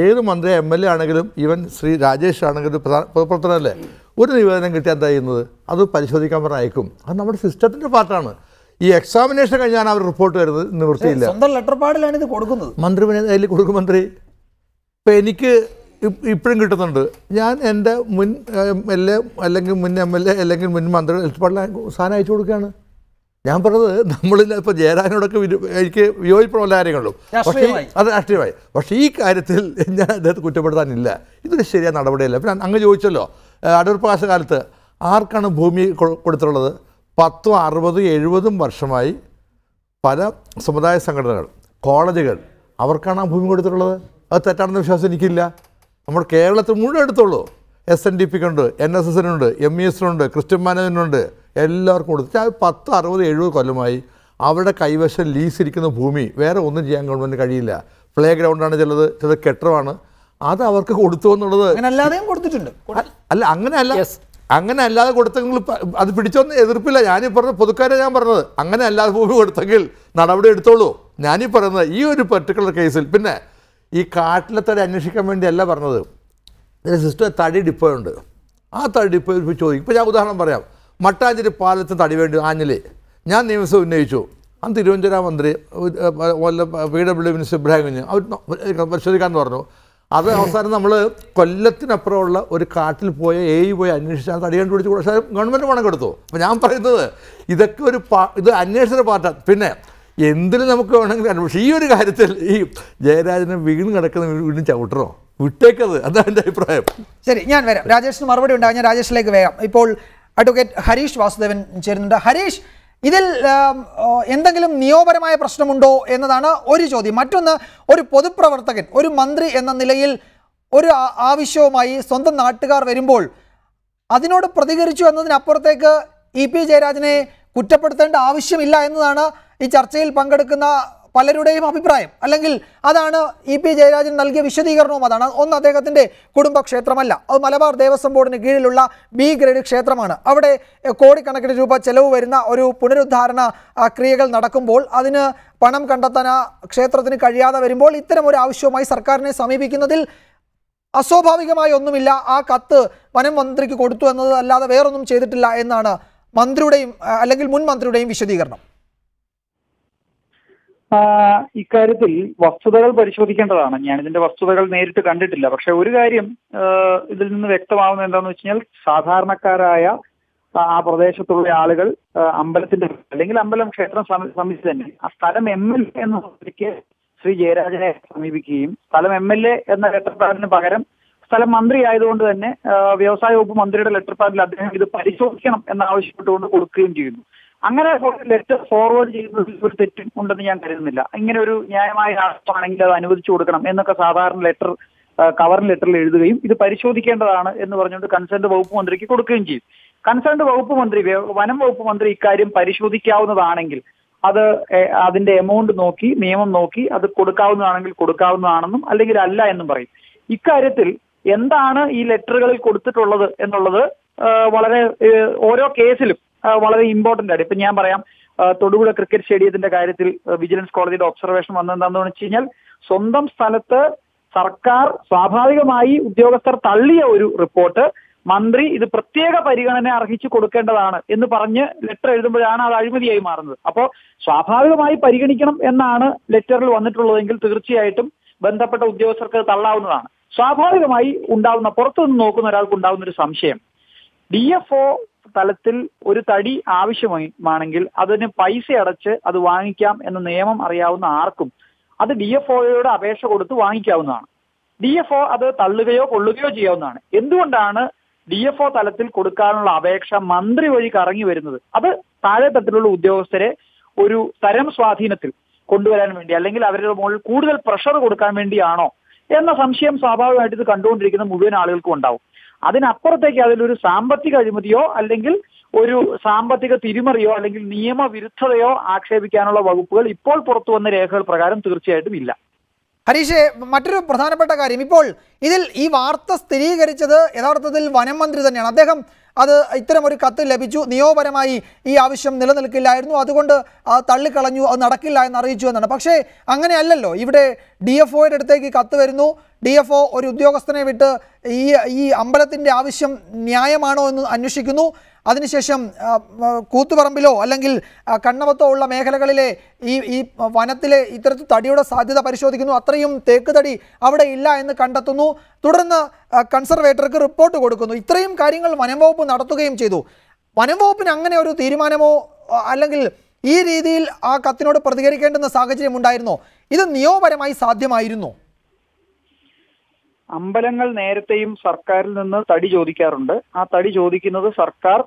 ഏത് മന്ത്രി MLA ആണെങ്കിലും ഈവൻ ശ്രീ രാജേഷ് ആണെങ്കിലും പൊതുപ്രവർത്തനമല്ലേ, ഒരു നിവേദനം കിട്ടിയാൽ എന്താ ചെയ്യുന്നത്? അത് പരിശോധിക്കാൻ പറഞ്ഞാൽ അയക്കും. അത് നമ്മുടെ സിസ്റ്റത്തിൻ്റെ പാർട്ടാണ്. ഈ എക്സാമിനേഷൻ കഴിഞ്ഞാൽ അവർ റിപ്പോർട്ട് വരുന്നത് നിവൃത്തിയില്ല.
സ്വന്തം ലെറ്റർ പാഡിലാണ് ഇത് കൊടുക്കുന്നത്.
മന്ത്രി അതിൽ കൊടുക്കും മന്ത്രി. ഇപ്പം എനിക്ക് ഇപ്പോഴും കിട്ടുന്നുണ്ട്, ഞാൻ എൻ്റെ മുൻ MLA അല്ലെങ്കിൽ മുൻ MLA അല്ലെങ്കിൽ മുൻ മന്ത്രി ലെറ്റർ പാഡിൽ സാധനം അയച്ചു കൊടുക്കുകയാണ്. ഞാൻ പറഞ്ഞത് നമ്മളിൽ ഇപ്പോൾ ജയരാജനോടൊക്കെ എനിക്ക് വിയോജിപ്പുള്ള കാര്യങ്ങളുള്ളൂ, പക്ഷേ അത് രാഷ്ട്രീയമായി. പക്ഷേ ഈ കാര്യത്തിൽ ഞാൻ അദ്ദേഹത്തെ കുറ്റപ്പെടുത്താനില്ല. ഇതൊരു ശരിയായ നടപടിയല്ല. പിന്നെ അങ്ങ് ചോദിച്ചല്ലോ, അടൂർ പ്രകാശ കാലത്ത് ആർക്കാണ് ഭൂമി കൊടുത്തിട്ടുള്ളത്? 10, 60, 70 വർഷമായി പല സമുദായ സംഘടനകൾ, കോളേജുകൾ, അവർക്കാണ് ആ ഭൂമി കൊടുത്തിട്ടുള്ളത്. അത് തെറ്റാണെന്ന വിശ്വാസം എനിക്കില്ല. നമ്മുടെ കേരളത്തിൽ മുഴുവൻ എടുത്തോളൂ. SNDPക്കുണ്ട്, NSSനുണ്ട്, MESനുണ്ട്, ക്രിസ്ത്യൻ മാനേജനുണ്ട്, എല്ലാവർക്കും കൊടുത്തു. 10, 60, 70 കൊല്ലമായി അവരുടെ കൈവശം ലീസിരിക്കുന്ന ഭൂമി വേറെ ഒന്നും ചെയ്യാൻ ഗവൺമെൻറ് കഴിയില്ല. പ്ലേ ഗ്രൗണ്ടാണ് ചിലത് കെട്ടിടമാണ്. അത് അവർക്ക് കൊടുത്തു എന്നുള്ളത്
അല്ലാതെയും കൊടുത്തിട്ടുണ്ട്.
അല്ല, അങ്ങനെ അല്ലാതെ കൊടുത്തെങ്കിൽ അത് പിടിച്ചൊന്നും എതിർപ്പില്ല. ഞാനീ പറഞ്ഞ പൊതുക്കാരെ ഞാൻ പറഞ്ഞത്, അങ്ങനെ അല്ലാതെ ഭൂമി കൊടുത്തെങ്കിൽ നടപടി എടുത്തോളൂ. ഞാനീ പറയുന്നത് ഈ ഒരു പെർട്ടിക്കുലർ കേസിൽ. പിന്നെ ഈ കാട്ടിലെ തടി അന്വേഷിക്കാൻ വേണ്ടിയല്ല പറഞ്ഞത്. ഇതിൻ്റെ സിസ്റ്റം തടി ഡിപ്പോ ഉണ്ട്. ആ തടി ഡിപ്പോ ചോദിക്കും. ഇപ്പോൾ ഞാൻ ഉദാഹരണം പറയാം. മട്ടാഞ്ചേരി പാലത്തിന് തടി വേണ്ടി ആഞ്ഞിലേ ഞാൻ നിയമസഭ ഉന്നയിച്ചു. അന്ന് തിരുവനന്തപുരം മന്ത്രി PWD മിനിസ്റ്റർ ഇബ്രാഹിം കുഞ്ഞ് അവർ പരിശോധിക്കാമെന്ന് പറഞ്ഞു. അത് അവസാനം നമ്മൾ കൊല്ലത്തിനപ്പുറമുള്ള ഒരു കാട്ടിൽ പോയി പോയി അന്വേഷിച്ചാൽ തടി കണ്ടുപിടിച്ച് പക്ഷേ ഗവൺമെൻറ് പണം കൊടുത്തു. അപ്പോൾ ഞാൻ പറയുന്നത് ഇതൊക്കെ ഇത് അന്വേഷണ പാർട്ടാണ്. പിന്നെ എന്തിനും നമുക്ക് വേണമെങ്കിൽ അന്വേഷിക്കും. ഈ ഒരു കാര്യത്തിൽ ഈ ജയരാജനെ വീണ് കിടക്കുന്ന വീണ്ടും ചവിട്ടണോ? വിട്ടേക്കത്. അതാണ് എൻ്റെ അഭിപ്രായം.
ശരി, ഞാൻ വരാം. രാജേഷിന് മറുപടി ഉണ്ടാകും. ഞാൻ രാജേഷിലേക്ക് വേഗം. ഇപ്പോൾ അഡ്വക്കേറ്റ് ഹരീഷ് വാസുദേവൻ ചേരുന്നുണ്ട്. ഹരീഷ്, ഇതിൽ എന്തെങ്കിലും നിയമപരമായ പ്രശ്നമുണ്ടോ എന്നതാണ് ഒരു ചോദ്യം. മറ്റൊന്ന്, ഒരു പൊതുപ്രവർത്തകൻ, ഒരു മന്ത്രി എന്ന നിലയിൽ ഒരു ആവശ്യവുമായി സ്വന്തം നാട്ടുകാർ വരുമ്പോൾ അതിനോട് പ്രതികരിച്ചു എന്നതിനപ്പുറത്തേക്ക് EP ജയരാജനെ കുറ്റപ്പെടുത്തേണ്ട ആവശ്യമില്ല എന്നതാണ് ഈ ചർച്ചയിൽ പങ്കെടുക്കുന്ന പലരുടെയും അഭിപ്രായം. അല്ലെങ്കിൽ അതാണ് EP ജയരാജൻ നൽകിയ വിശദീകരണവും അതാണ്. ഒന്ന്, അദ്ദേഹത്തിൻ്റെ കുടുംബക്ഷേത്രമല്ല, അത് മലബാർ ദേവസ്വം ബോർഡിന് കീഴിലുള്ള B ഗ്രേഡ് ക്ഷേത്രമാണ്. അവിടെ കോടിക്കണക്കിന് രൂപ ചെലവ് വരുന്ന ഒരു പുനരുദ്ധാരണ ക്രിയകൾ നടക്കുമ്പോൾ അതിന് പണം കണ്ടെത്താൻ ആ ക്ഷേത്രത്തിന് കഴിയാതെ വരുമ്പോൾ ഇത്തരം ഒരു ആവശ്യവുമായി സർക്കാരിനെ സമീപിക്കുന്നതിൽ അസ്വാഭാവികമായി ഒന്നുമില്ല. ആ കത്ത് വനം മന്ത്രിക്ക് കൊടുത്തു എന്നത് അല്ലാതെ വേറൊന്നും ചെയ്തിട്ടില്ല എന്നാണ് മന്ത്രിയുടെയും അല്ലെങ്കിൽ മുൻ മന്ത്രിയുടെയും വിശദീകരണം.
ഇക്കാര്യത്തിൽ വസ്തുതകൾ പരിശോധിക്കേണ്ടതാണ്. ഞാൻ ഇതിന്റെ വസ്തുതകൾ നേരിട്ട് കണ്ടിട്ടില്ല. പക്ഷെ ഒരു കാര്യം ഇതിൽ നിന്ന് വ്യക്തമാവുന്നത് എന്താണെന്ന് വെച്ച് കഴിഞ്ഞാൽ, സാധാരണക്കാരായ ആ പ്രദേശത്തുള്ള ആളുകൾ അമ്പലത്തിന്റെ അല്ലെങ്കിൽ അമ്പലം ക്ഷേത്രം സമിതി തന്നെ ആ സ്ഥലം MLA എന്ന നിലയ്ക്ക് ശ്രീ ജയരാജനെ സമീപിക്കുകയും സ്ഥലം MLA എന്ന ലെറ്റർ പാഡിന് പകരം സ്ഥലം മന്ത്രി ആയതുകൊണ്ട് തന്നെ വ്യവസായ വകുപ്പ് മന്ത്രിയുടെ ലെറ്റർ പാഡിൽ അദ്ദേഹം ഇത് പരിശോധിക്കണം എന്നാവശ്യപ്പെട്ടുകൊണ്ട് കൊടുക്കുകയും ചെയ്യുന്നു. അങ്ങനെ ലെറ്റർ ഫോർവേഡ് ചെയ്യുന്നതിൽ ഒരു തെറ്റും ഉണ്ടെന്ന് ഞാൻ കരുതുന്നില്ല. ഇങ്ങനെ ഒരു ന്യായമായ ആവശ്യമാണെങ്കിൽ അത് അനുവദിച്ചു കൊടുക്കണം എന്നൊക്കെ സാധാരണ ലെറ്റർ കവറിംഗ് ലെറ്ററിൽ എഴുതുകയും ഇത് പരിശോധിക്കേണ്ടതാണ് എന്ന് പറഞ്ഞുകൊണ്ട് കൺസേൺഡ് വകുപ്പ് മന്ത്രിക്ക് കൊടുക്കുകയും ചെയ്യും. കൺസേൺഡ് വകുപ്പ് മന്ത്രി, വനം വകുപ്പ് മന്ത്രി ഇക്കാര്യം പരിശോധിക്കാവുന്നതാണെങ്കിൽ അത് അതിന്റെ എമൗണ്ട് നോക്കി, നിയമം നോക്കി അത് കൊടുക്കാവുന്നതാണെങ്കിൽ കൊടുക്കാവുന്നതാണെന്നും അല്ലെങ്കിൽ അല്ല എന്നും പറയും. ഇക്കാര്യത്തിൽ എന്താണ് ഈ ലെറ്ററുകളിൽ കൊടുത്തിട്ടുള്ളത് എന്നുള്ളത് വളരെ ഓരോ കേസിലും വളരെ ഇമ്പോർട്ടന്റ് ആണ്. ഇപ്പൊ ഞാൻ പറയാം, തൊടുപുഴ ക്രിക്കറ്റ് സ്റ്റേഡിയത്തിന്റെ കാര്യത്തിൽ വിജിലൻസ് കോടതിയുടെ ഒബ്സർവേഷൻ വന്നതെന്താണെന്ന് വെച്ച് കഴിഞ്ഞാൽ, സ്വന്തം സ്ഥലത്ത് സർക്കാർ സ്വാഭാവികമായി ഉദ്യോഗസ്ഥർ തള്ളിയ ഒരു റിപ്പോർട്ട് മന്ത്രി ഇത് പ്രത്യേക പരിഗണന അർഹിച്ചു കൊടുക്കേണ്ടതാണ് എന്ന് പറഞ്ഞ് ലെറ്റർ എഴുതുമ്പോഴാണ് അത് അഴിമതിയായി മാറുന്നത്. അപ്പോൾ സ്വാഭാവികമായി പരിഗണിക്കണം എന്നാണ് ലെറ്ററിൽ വന്നിട്ടുള്ളതെങ്കിൽ തീർച്ചയായിട്ടും ബന്ധപ്പെട്ട ഉദ്യോഗസ്ഥർക്ക് തള്ളാവുന്നതാണ്. സ്വാഭാവികമായി ഉണ്ടാവുന്ന, പുറത്തുനിന്ന് നോക്കുന്ന ഒരാൾക്ക് ഉണ്ടാവുന്ന ഒരു സംശയം, DFO തലത്തിൽ ഒരു തടി ആവശ്യമാണെങ്കിൽ അതിന് പൈസ അടച്ച് അത് വാങ്ങിക്കാം എന്ന നിയമം അറിയാവുന്ന ആർക്കും അത് DFOയോട് അപേക്ഷ കൊടുത്ത് വാങ്ങിക്കാവുന്നതാണ്. DFO അത് തള്ളുകയോ കൊള്ളുകയോ ചെയ്യാവുന്നതാണ്. എന്തുകൊണ്ടാണ് DFO തലത്തിൽ കൊടുക്കാനുള്ള അപേക്ഷ മന്ത്രി വഴി കറങ്ങി വരുന്നത്? അത് താഴെ തട്ടിലുള്ള ഉദ്യോഗസ്ഥരെ ഒരു തരം സ്വാധീനത്തിൽ കൊണ്ടുവരാൻ വേണ്ടി, അല്ലെങ്കിൽ അവരുടെ മുകളിൽ കൂടുതൽ പ്രഷർ കൊടുക്കാൻ വേണ്ടിയാണോ എന്ന സംശയം സ്വാഭാവികമായിട്ട് ഇത് കണ്ടുകൊണ്ടിരിക്കുന്ന മുഴുവൻ ആളുകൾക്കും ഉണ്ടാവും. അതിനപ്പുറത്തേക്ക് അതിലൊരു സാമ്പത്തിക അഴിമതിയോ അല്ലെങ്കിൽ ഒരു സാമ്പത്തിക തിരിമറിയോ അല്ലെങ്കിൽ നിയമവിരുദ്ധതയോ ആക്ഷേപിക്കാനുള്ള വകുപ്പുകൾ ഇപ്പോൾ പുറത്തു വന്ന രേഖകൾ പ്രകാരം തീർച്ചയായിട്ടും ഇല്ല.
ഹരീഷ്, മറ്റൊരു പ്രധാനപ്പെട്ട കാര്യം, ഇപ്പോൾ ഇതിൽ ഈ വാർത്ത സ്ഥിരീകരിച്ചത് യഥാർത്ഥത്തിൽ വനം മന്ത്രി തന്നെയാണ്. അദ്ദേഹം അത് ഇത്തരം ഒരു കത്ത് ലഭിച്ചു, നിയമപരമായി ഈ ആവശ്യം നിലനിൽക്കില്ലായിരുന്നു, അതുകൊണ്ട് തള്ളിക്കളഞ്ഞു, അത് നടക്കില്ല എന്ന് അറിയിച്ചു എന്നാണ്. പക്ഷേ അങ്ങനെയല്ലല്ലോ. ഇവിടെ DFOയുടെ അടുത്തേക്ക് കത്ത് വരുന്നു. DFO ഒരു ഉദ്യോഗസ്ഥനെ വിട്ട് ഈ അമ്പലത്തിൻ്റെ ആവശ്യം ന്യായമാണോ എന്ന് അന്വേഷിക്കുന്നു. അതിനുശേഷം കൂത്തുപറമ്പിലോ അല്ലെങ്കിൽ കണ്ണവത്തോ ഉള്ള മേഖലകളിലെ ഈ വനത്തിലെ ഇത്തരത്തിൽ തടിയുടെ സാധ്യത പരിശോധിക്കുന്നു. അത്രയും തേക്ക് തടി അവിടെ ഇല്ല എന്ന് കണ്ടെത്തുന്നു. തുടർന്ന് കൺസർവേറ്റർക്ക് റിപ്പോർട്ട് കൊടുക്കുന്നു. ഇത്രയും കാര്യങ്ങൾ വനം വകുപ്പ് നടത്തുകയും ചെയ്തു. വനം വകുപ്പിന് അങ്ങനെ ഒരു തീരുമാനമോ അല്ലെങ്കിൽ ഈ രീതിയിൽ ആ കത്തിനോട് പ്രതികരിക്കേണ്ടുന്ന സാഹചര്യം ഉണ്ടായിരുന്നോ? ഇത് നിയമപരമായി സാധ്യമായിരുന്നോ?
അമ്പലങ്ങൾ നേരത്തെയും സർക്കാരിൽ നിന്ന് തടി ചോദിക്കാറുണ്ട്. ആ തടി ചോദിക്കുന്നത് സർക്കാർ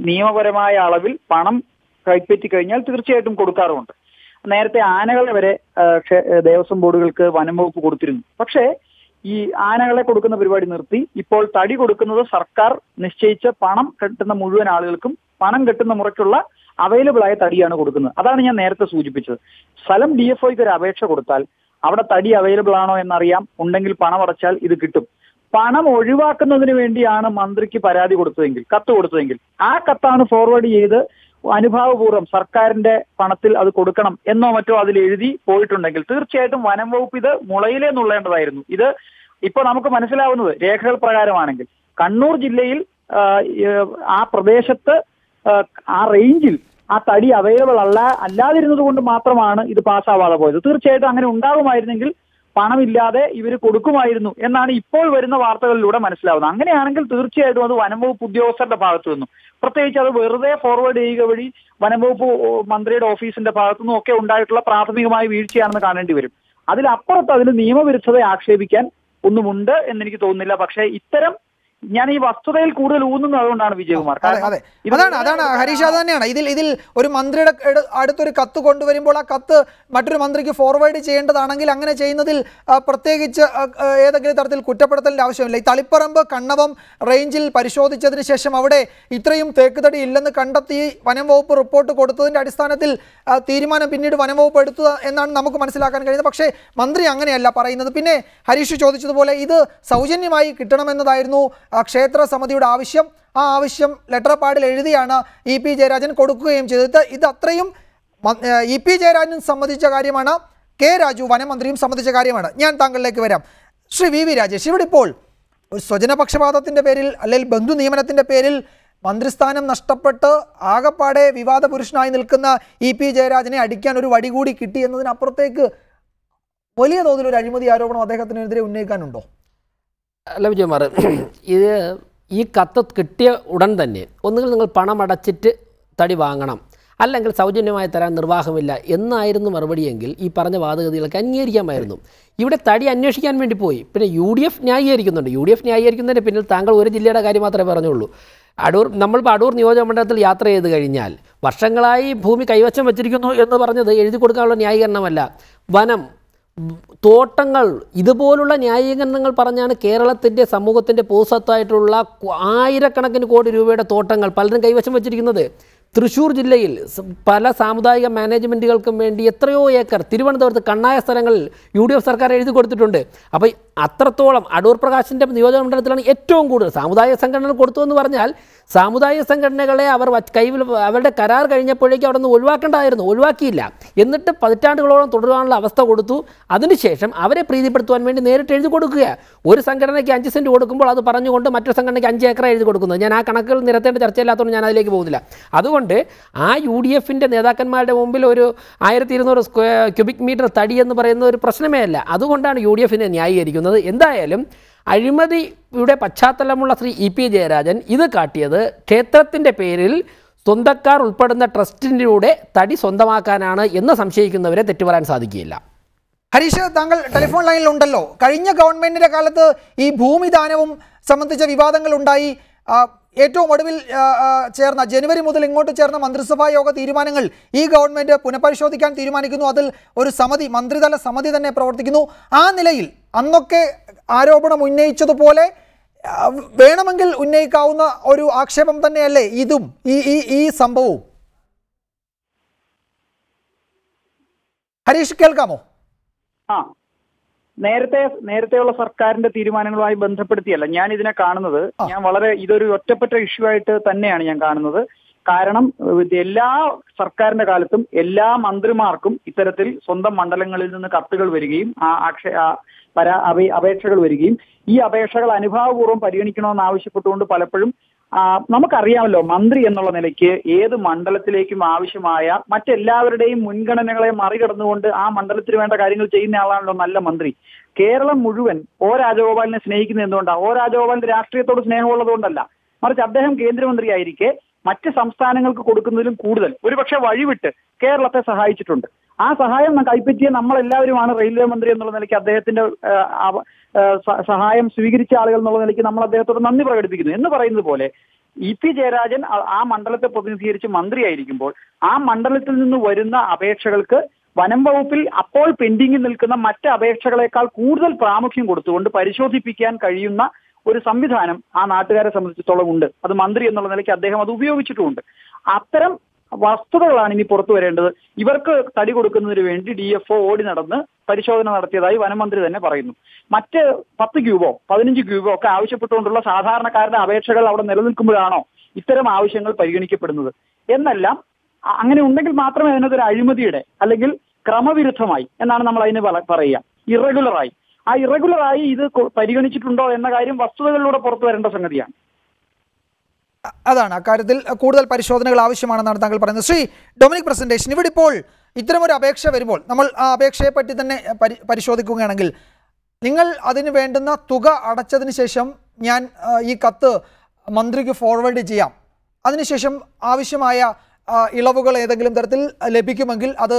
നിയമപരമായ അളവിൽ പണം കൈപ്പറ്റി കഴിഞ്ഞാൽ തീർച്ചയായിട്ടും കൊടുക്കാറുമുണ്ട്. നേരത്തെ ആനകളെ വരെ ദേവസ്വം ബോർഡുകൾക്ക് വനം വകുപ്പ് കൊടുത്തിരുന്നു. പക്ഷേ ഈ ആനകളെ കൊടുക്കുന്ന പരിപാടി നിർത്തി ഇപ്പോൾ തടി കൊടുക്കുന്നത് സർക്കാർ നിശ്ചയിച്ച പണം കെട്ടുന്ന മുഴുവൻ ആളുകൾക്കും പണം കെട്ടുന്ന മുറയ്ക്കുള്ള അവൈലബിൾ ആയ തടിയാണ് കൊടുക്കുന്നത്. അതാണ് ഞാൻ നേരത്തെ സൂചിപ്പിച്ചത്. സ്ഥലം DFOയ്ക്ക് ഒരു അപേക്ഷ കൊടുത്താൽ അവിടെ തടി അവൈലബിൾ ആണോ എന്നറിയാം. ഉണ്ടെങ്കിൽ പണം അടച്ചാൽ ഇത് കിട്ടും. പണം ഒഴിവാക്കുന്നതിന് വേണ്ടിയാണ് മന്ത്രിക്ക് പരാതി കൊടുത്തതെങ്കിൽ, കത്ത് കൊടുത്തതെങ്കിൽ, ആ കത്താണ് ഫോർവേഡ് ചെയ്ത് അനുഭാവപൂർവ്വം സർക്കാരിന്റെ പണത്തിൽ അത് കൊടുക്കണം എന്നോ മറ്റോ അതിൽ എഴുതി പോയിട്ടുണ്ടെങ്കിൽ തീർച്ചയായിട്ടും വനം വകുപ്പ് ഇത് മുളയിലേ നുള്ളേണ്ടതായിരുന്നു. ഇത് ഇപ്പൊ നമുക്ക് മനസ്സിലാവുന്നത് രേഖകൾ പ്രകാരമാണെങ്കിൽ കണ്ണൂർ ജില്ലയിൽ ആ പ്രദേശത്ത് ആ റേഞ്ചിൽ ആ തടി അവൈലബിൾ അല്ലാതിരുന്നത് കൊണ്ട് മാത്രമാണ് ഇത് പാസ്സാവാതെ പോയത്. തീർച്ചയായിട്ടും അങ്ങനെ ഉണ്ടാകുമായിരുന്നെങ്കിൽ പണമില്ലാതെ ഇവർ കൊടുക്കുമായിരുന്നു എന്നാണ് ഇപ്പോൾ വരുന്ന വാർത്തകളിലൂടെ മനസ്സിലാവുന്നത്. അങ്ങനെയാണെങ്കിൽ തീർച്ചയായിട്ടും അത് വനംവകുപ്പ് ഉദ്യോഗസ്ഥരുടെ ഭാഗത്തു നിന്നും, പ്രത്യേകിച്ച് അത് വെറുതെ ഫോർവേഡ് ചെയ്യുക വഴി വനംവകുപ്പ് മന്ത്രിയുടെ ഓഫീസിന്റെ ഭാഗത്തു നിന്നും ഒക്കെ ഉണ്ടായിട്ടുള്ള പ്രാഥമികമായ വീഴ്ചയാണെന്ന് കാണേണ്ടി വരും. അതിലപ്പുറത്ത് അതിന് നിയമവിരുദ്ധതയെ ആക്ഷേപിക്കാൻ ഒന്നുമുണ്ട് എന്നെനിക്ക് തോന്നുന്നില്ല. പക്ഷേ ഇത്തരം ഞാൻ ഈ വസ്തുതയിൽ കൂടുതൽ ഊന്നുന്നത് അതുകൊണ്ടാണ് വിജയകുമാർ.
അതാണ് ഹരീഷ്, അത് തന്നെയാണ്. ഇതിൽ ഒരു മന്ത്രിയുടെ അടുത്തൊരു കത്ത് കൊണ്ടുവരുമ്പോൾ ആ കത്ത് മറ്റൊരു മന്ത്രിക്ക് ഫോർവേഡ് ചെയ്യേണ്ടതാണെങ്കിൽ അങ്ങനെ ചെയ്യുന്നതിൽ പ്രത്യേകിച്ച് ഏതെങ്കിലും തരത്തിൽ കുറ്റപ്പെടുത്തലിന്റെ ആവശ്യമില്ല. ഈ തളിപ്പറമ്പ് കണ്ണവം റേഞ്ചിൽ പരിശോധിച്ചതിന് ശേഷം അവിടെ ഇത്രയും തേക്കുതടി ഇല്ലെന്ന് കണ്ടെത്തി വനം വകുപ്പ് റിപ്പോർട്ട് കൊടുത്തതിന്റെ അടിസ്ഥാനത്തിൽ തീരുമാനം പിന്നീട് വനം വകുപ്പ് എടുത്തത് എന്നാണ് നമുക്ക് മനസ്സിലാക്കാൻ കഴിയുന്നത്. പക്ഷേ മന്ത്രി അങ്ങനെയല്ല പറയുന്നത്. പിന്നെ ഹരീഷ് ചോദിച്ചതുപോലെ ഇത് സൗജന്യമായി കിട്ടണമെന്നതായിരുന്നു ക്ഷേത്ര സമിതിയുടെ ആവശ്യം. ആ ആവശ്യം ലെറ്റർ പാഡിൽ എഴുതിയാണ് ഇ പി ജയരാജൻ കൊടുക്കുകയും ചെയ്തത്. ഇത് അത്രയും ഇ പി ജയരാജൻ സമ്മതിച്ച കാര്യമാണ്, കെ രാജു വനമന്ത്രിയും സമ്മതിച്ച കാര്യമാണ്. ഞാൻ താങ്കളിലേക്ക് വരാം. ശ്രീ വി വി രാജേഷ്, ഇവിടെ ഇപ്പോൾ ഒരു സ്വജനപക്ഷപാതത്തിൻ്റെ പേരിൽ അല്ലെങ്കിൽ ബന്ധു നിയമനത്തിൻ്റെ പേരിൽ മന്ത്രിസ്ഥാനം നഷ്ടപ്പെട്ട് ആകപ്പാടെ വിവാദ പുരുഷനായി നിൽക്കുന്ന ഇ പി ജയരാജനെ അടിക്കാൻ ഒരു വടി കൂടി കിട്ടി എന്നതിനപ്പുറത്തേക്ക് വലിയ തോതിലൊരു അഴിമതി ആരോപണം അദ്ദേഹത്തിനെതിരെ ഉന്നയിക്കാനുണ്ടോ?
അല്ല വിജയകുമാർ, ഇത് ഈ കത്ത് കിട്ടിയ ഉടൻ തന്നെ ഒന്നുകിൽ നിങ്ങൾ പണം അടച്ചിട്ട് തടി വാങ്ങണം, അല്ലെങ്കിൽ സൗജന്യമായി തരാൻ നിർവാഹമില്ല എന്നായിരുന്നു മറുപടിയെങ്കിൽ ഈ പറഞ്ഞ വാദഗതികളൊക്കെ അംഗീകരിക്കാമായിരുന്നു. ഇവിടെ തടി അന്വേഷിക്കാൻ വേണ്ടി പോയി. പിന്നെ UDF ന്യായീകരിക്കുന്നുണ്ട്. UDF ന്യായീകരിക്കുന്നതിന് പിന്നിൽ താങ്കൾ ഒരു ജില്ലയുടെ കാര്യം മാത്രമേ പറഞ്ഞുള്ളൂ. നമ്മളിപ്പോൾ അടൂർ നിയോജകമണ്ഡലത്തിൽ യാത്ര ചെയ്ത് കഴിഞ്ഞാൽ വർഷങ്ങളായി ഭൂമി കൈവശം വച്ചിരിക്കുന്നു എന്ന് പറഞ്ഞത് എഴുതി കൊടുക്കാനുള്ള ന്യായീകരണമല്ല. വനം, തോട്ടങ്ങൾ, ഇതുപോലുള്ള ന്യായീകരണങ്ങൾ പറഞ്ഞാണ് കേരളത്തിൻ്റെ സമൂഹത്തിൻ്റെ പൊതുസ്വത്തായിട്ടുള്ള ആയിരക്കണക്കിന് കോടി രൂപയുടെ തോട്ടങ്ങൾ പലരും കൈവശം വച്ചിരിക്കുന്നത്. തൃശ്ശൂർ ജില്ലയിൽ പല സാമുദായിക മാനേജ്മെൻറ്റുകൾക്കും വേണ്ടി എത്രയോ ഏക്കർ തിരുവനന്തപുരത്ത് കണ്ണായ സ്ഥലങ്ങളിൽ UDF സർക്കാർ എഴുതി കൊടുത്തിട്ടുണ്ട്. അപ്പോൾ അത്രത്തോളം അടൂർ പ്രകാശിൻ്റെ നിയോജകമണ്ഡലത്തിലാണ് ഏറ്റവും കൂടുതൽ സാമുദായിക സംഘടനകൾ കൊടുത്തു എന്ന് പറഞ്ഞാൽ സാമുദായിക സംഘടനകളെ അവർ കൈവിൽ അവരുടെ കരാർ കഴിഞ്ഞപ്പോഴേക്കും അവിടെ നിന്ന് ഒഴിവാക്കേണ്ടതായിരുന്നു, ഒഴിവാക്കിയില്ല. എന്നിട്ട് പതിറ്റാണ്ടുകളോളം തുടരാനുള്ള അവസ്ഥ കൊടുത്തു. അതിനുശേഷം അവരെ പ്രീതിപ്പെടുത്തുവാൻ വേണ്ടി നേരിട്ട് എഴുതി കൊടുക്കുക. ഒരു സംഘടനയ്ക്ക് 5 സെൻറ്റ് കൊടുക്കുമ്പോൾ അത് പറഞ്ഞുകൊണ്ട് മറ്റൊരു സംഘടനയ്ക്ക് 5 ഏക്കർ എഴുതി കൊടുക്കുന്നത്. ഞാൻ ആ കണക്കുകൾ നിരത്തേണ്ട ചർച്ചയില്ലാത്തതുകൊണ്ട് ഞാൻ അതിലേക്ക് പോകുന്നില്ല. അതുകൊണ്ട് ആ UDFൻ്റെ നേതാക്കന്മാരുടെ മുമ്പിൽ ഒരു 1200 ക്യൂബിക് മീറ്റർ തടി എന്ന് പറയുന്ന ഒരു പ്രശ്നമേ അല്ല. അതുകൊണ്ടാണ് UDFനെ ന്യായീകരിക്കുന്നത്. എന്തായാലും അഴിമതിയുടെ പശ്ചാത്തലമുള്ള ശ്രീ ഇ പി ജയരാജൻ ഇത് കാട്ടിയത് ക്ഷേത്രത്തിൻ്റെ പേരിൽ സ്വന്തക്കാർ ഉൾപ്പെടുന്ന ട്രസ്റ്റിലൂടെ തടി സ്വന്തമാക്കാനാണ് എന്ന് സംശയിക്കുന്നവരെ തെറ്റു പറയാൻ സാധിക്കുകയില്ല.
ഹരീഷ്, താങ്കൾ ടെലിഫോൺ ലൈനിലുണ്ടല്ലോ. കഴിഞ്ഞ ഗവൺമെന്റിന്റെ കാലത്ത് ഈ ഭൂമിദാനവും സംബന്ധിച്ച വിവാദങ്ങൾ ഉണ്ടായി. ഏറ്റവും ഒടുവിൽ ചേർന്ന ജനുവരി മുതൽ ഇങ്ങോട്ട് ചേർന്ന മന്ത്രിസഭാ യോഗ തീരുമാനങ്ങൾ ഈ ഗവൺമെന്റ് പുനഃപരിശോധിക്കാൻ തീരുമാനിക്കുന്നു. അതിൽ ഒരു സമിതി, മന്ത്രിതല സമിതി തന്നെ പ്രവർത്തിക്കുന്നു. ആ നിലയിൽ അന്നൊക്കെ ആരോപണം ഉന്നയിച്ചതുപോലെ വേണമെങ്കിൽ ഉന്നയിക്കാവുന്ന ഒരു ആക്ഷേപം തന്നെയല്ലേ ഇതും ഈ സംഭവവും? ഹരീഷ്, കേൾക്കാമോ?
നേരത്തെയുള്ള സർക്കാരിന്റെ തീരുമാനങ്ങളുമായി ബന്ധപ്പെടുത്തിയല്ല ഞാൻ ഇതിനെ കാണുന്നത്. ഞാൻ ഇതൊരു ഒറ്റപ്പെട്ട ഇഷ്യൂ ആയിട്ട് തന്നെയാണ് ഞാൻ കാണുന്നത്. കാരണം എല്ലാ സർക്കാരിന്റെ കാലത്തും എല്ലാ മന്ത്രിമാർക്കും ഇത്തരത്തിൽ സ്വന്തം മണ്ഡലങ്ങളിൽ നിന്ന് കത്തുകൾ വരികയും അപേക്ഷകൾ വരികയും ഈ അപേക്ഷകൾ അനുഭാവപൂർവ്വം പരിഗണിക്കണമെന്ന് ആവശ്യപ്പെട്ടുകൊണ്ട് പലപ്പോഴും നമുക്കറിയാമല്ലോ, മന്ത്രി എന്നുള്ള നിലയ്ക്ക് ഏത് മണ്ഡലത്തിലേക്കും ആവശ്യമായ മറ്റെല്ലാവരുടെയും മുൻഗണനകളെ മറികടന്നുകൊണ്ട് ആ മണ്ഡലത്തിന് വേണ്ട കാര്യങ്ങൾ ചെയ്യുന്ന ആളാണല്ലോ നല്ല മന്ത്രി. കേരളം മുഴുവൻ O രാജഗോപാലിനെ സ്നേഹിക്കുന്നത് എന്തുകൊണ്ടാണ്? O രാജഗോപാലിന്റെ രാഷ്ട്രീയത്തോട് സ്നേഹമുള്ളതുകൊണ്ടല്ല, മറിച്ച് അദ്ദേഹം കേന്ദ്രമന്ത്രിയായിരിക്കെ മറ്റ് സംസ്ഥാനങ്ങൾക്ക് കൊടുക്കുന്നതിലും കൂടുതൽ ഒരുപക്ഷെ വഴിവിട്ട് കേരളത്തെ സഹായിച്ചിട്ടുണ്ട്. ആ സഹായം കൈപ്പറ്റിയ നമ്മളെല്ലാവരുമാണ്. റെയിൽവേ മന്ത്രി എന്നുള്ള നിലയ്ക്ക് അദ്ദേഹത്തിന്റെ സഹായം സ്വീകരിച്ച ആളുകൾ എന്നുള്ള നിലയ്ക്ക് നമ്മൾ അദ്ദേഹത്തോട് നന്ദി പ്രകടിപ്പിക്കുന്നു. എന്ന് പറയുന്നത് പോലെ ഇ പി ജയരാജൻ ആ മണ്ഡലത്തെ പ്രതിനിധീകരിച്ച് മന്ത്രിയായിരിക്കുമ്പോൾ ആ മണ്ഡലത്തിൽ നിന്ന് വരുന്ന അപേക്ഷകൾക്ക് വനം വകുപ്പിൽ അപ്പോൾ പെൻഡിങ്ങിൽ നിൽക്കുന്ന മറ്റ് അപേക്ഷകളെക്കാൾ കൂടുതൽ പ്രാമുഖ്യം കൊടുത്തുകൊണ്ട് പരിശോധിപ്പിക്കാൻ കഴിയുന്ന ഒരു സംവിധാനം ആ നാട്ടുകാരെ സംബന്ധിച്ചിടത്തോളം ഉണ്ട്. അത് മന്ത്രി എന്നുള്ള നിലയ്ക്ക് അദ്ദേഹം അത് ഉപയോഗിച്ചിട്ടുമുണ്ട്. അത്തരം വസ്തുതകളാണ് ഇനി പുറത്തു വരേണ്ടത്. ഇവർക്ക് തടി കൊടുക്കുന്നതിന് വേണ്ടി DFO ഓടി നടന്ന് പരിശോധന നടത്തിയതായി വനമന്ത്രി തന്നെ പറയുന്നു. മറ്റ് 10 ക്യൂബോ 15 ക്യൂബോ ഒക്കെ ആവശ്യപ്പെട്ടുകൊണ്ടുള്ള സാധാരണക്കാരുടെ അപേക്ഷകൾ അവിടെ നിലനിൽക്കുമ്പോഴാണോ ഇത്തരം ആവശ്യങ്ങൾ പരിഗണിക്കപ്പെടുന്നത് എന്നെല്ലാം അങ്ങനെ ഉണ്ടെങ്കിൽ മാത്രമേ അതിനകത്തൊരു അഴിമതിയുടെ അല്ലെങ്കിൽ ക്രമവിരുദ്ധമായി എന്നാണ് നമ്മൾ അതിന് പറയുക, ഇറഗുലറായി. ആ ഇറഗുലറായി ഇത് പരിഗണിച്ചിട്ടുണ്ടോ എന്ന കാര്യം വസ്തുതകളിലൂടെ പുറത്തു വരേണ്ട സംഗതിയാണ്.
അതാണ് അക്കാര്യത്തിൽ കൂടുതൽ പരിശോധനകൾ ആവശ്യമാണെന്നാണ് താങ്കൾ പറയുന്നത്. ശ്രീ ഡൊമിനിക് പ്രസന്റേഷൻ, ഇവിടെ ഇപ്പോൾ ഇത്തരമൊരു അപേക്ഷ വരുമ്പോൾ നമ്മൾ ആ അപേക്ഷയെ പറ്റി തന്നെ പരിശോധിക്കുകയാണെങ്കിൽ നിങ്ങൾ അതിന് വേണ്ടുന്ന തുക അടച്ചതിന് ശേഷം ഞാൻ ഈ കത്ത് മന്ത്രിക്ക് ഫോർവേഡ് ചെയ്യാം, അതിനുശേഷം ആവശ്യമായ ഇളവുകൾ ഏതെങ്കിലും തരത്തിൽ ലഭിക്കുമെങ്കിൽ അത്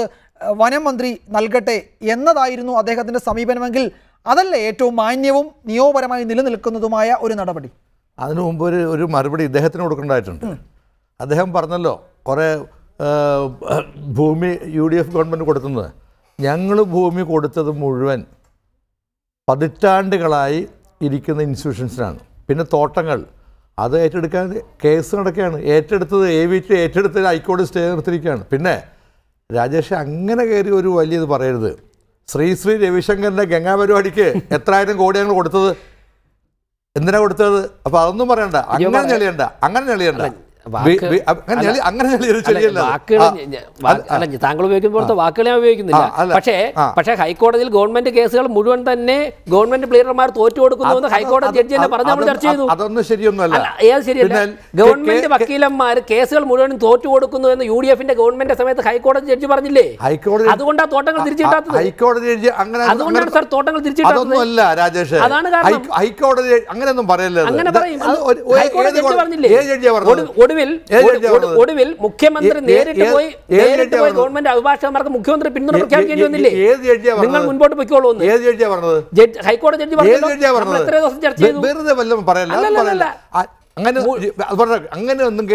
വനം മന്ത്രി നൽകട്ടെ എന്നതായിരുന്നു അദ്ദേഹത്തിൻ്റെ സമീപനമെങ്കിൽ അതല്ലേ ഏറ്റവും മാന്യവും നിയമപരമായി നിലനിൽക്കുന്നതുമായ ഒരു നടപടി?
അതിനു മുമ്പ് ഒരു മറുപടി ഇദ്ദേഹത്തിന് കൊടുക്കേണ്ടതായിട്ടുണ്ട്. അദ്ദേഹം പറഞ്ഞല്ലോ കുറേ ഭൂമി UDF ഗവൺമെൻറ് കൊടുക്കുന്നത്. ഞങ്ങൾ ഭൂമി കൊടുത്തത് മുഴുവൻ പതിറ്റാണ്ടുകളായി ഇരിക്കുന്ന ഇൻസ്റ്റിറ്റ്യൂഷൻസിനാണ്. പിന്നെ തോട്ടങ്ങൾ അത് ഏറ്റെടുക്കാൻ കേസ് നടക്കുകയാണ്. ഏറ്റെടുത്തത് AVT ഏറ്റെടുത്തത് ഹൈക്കോടതി സ്റ്റേ നിർത്തിയിരിക്കുകയാണ്. പിന്നെ രാജേഷ് അങ്ങനെ കയറി ഒരു വലിയത് പറയരുത്. ശ്രീ രവിശങ്കറിൻ്റെ ഗംഗാ പരിപാടിക്ക് എത്രായിരം കോടി ഞങ്ങൾ കൊടുത്തത്, എന്തിനാ കൊടുത്തത്? അപ്പോൾ അതൊന്നും പറയണ്ട, അങ്ങനെ ഞെളിയണ്ട.
താങ്കൾ ഉപയോഗിക്കുമ്പോഴത്തെ വാക്കുകൾ ഞാൻ ഉപയോഗിക്കുന്നില്ല. പക്ഷേ ഹൈക്കോടതിയിൽ ഗവൺമെന്റ് കേസുകൾ മുഴുവൻ തന്നെ ഗവൺമെന്റ് പ്ലീഡർമാർ തോറ്റു കൊടുക്കുന്നു ഹൈക്കോടതി ജഡ്ജി തന്നെ പറഞ്ഞ് നമ്മൾ ചർച്ച ചെയ്തു.
അതൊന്നും ശരിയൊന്നുമല്ല.
ഏത് ശരിയല്ല? ഗവൺമെന്റ് വക്കീലന്മാർ കേസുകൾ മുഴുവൻ തോറ്റു കൊടുക്കുന്നു എന്ന് UDFന്റെ ഗവൺമെന്റ് സമയത്ത് ഹൈക്കോടതി ജഡ്ജി പറഞ്ഞില്ലേ? അതുകൊണ്ടാണ് തോട്ടങ്ങൾ തിരിച്ചിട്ടാത്തത്.
ഹൈക്കോടതി ജഡ്ജി
അതുകൊണ്ടാണ് സാർ തോട്ടങ്ങൾ തിരിച്ചിട്ടാത്തത്.
രാജേഷ്,
അതാണ് കാരണം.
ഹൈക്കോടതി അങ്ങനെയൊന്നും പറയല്ലേ.
അങ്ങനെ പറയും. ഹൈക്കോടതി ജഡ്ജി പറഞ്ഞില്ലേ? ഒടുവിൽ മുഖ്യമന്ത്രി നേരിട്ട് പോയി ഗവൺമെന്റ് അഭിഭാഷകന്മാർക്ക് മുഖ്യമന്ത്രി പിന്തുണ പ്രഖ്യാപിക്കേണ്ടി വന്നില്ലേ? നിങ്ങൾ മുൻപോട്ട് പൊയ്ക്കോളൂ. ഹൈക്കോടതി ജഡ്ജി പറഞ്ഞു. എത്ര ദിവസം ചർച്ച ചെയ്തു?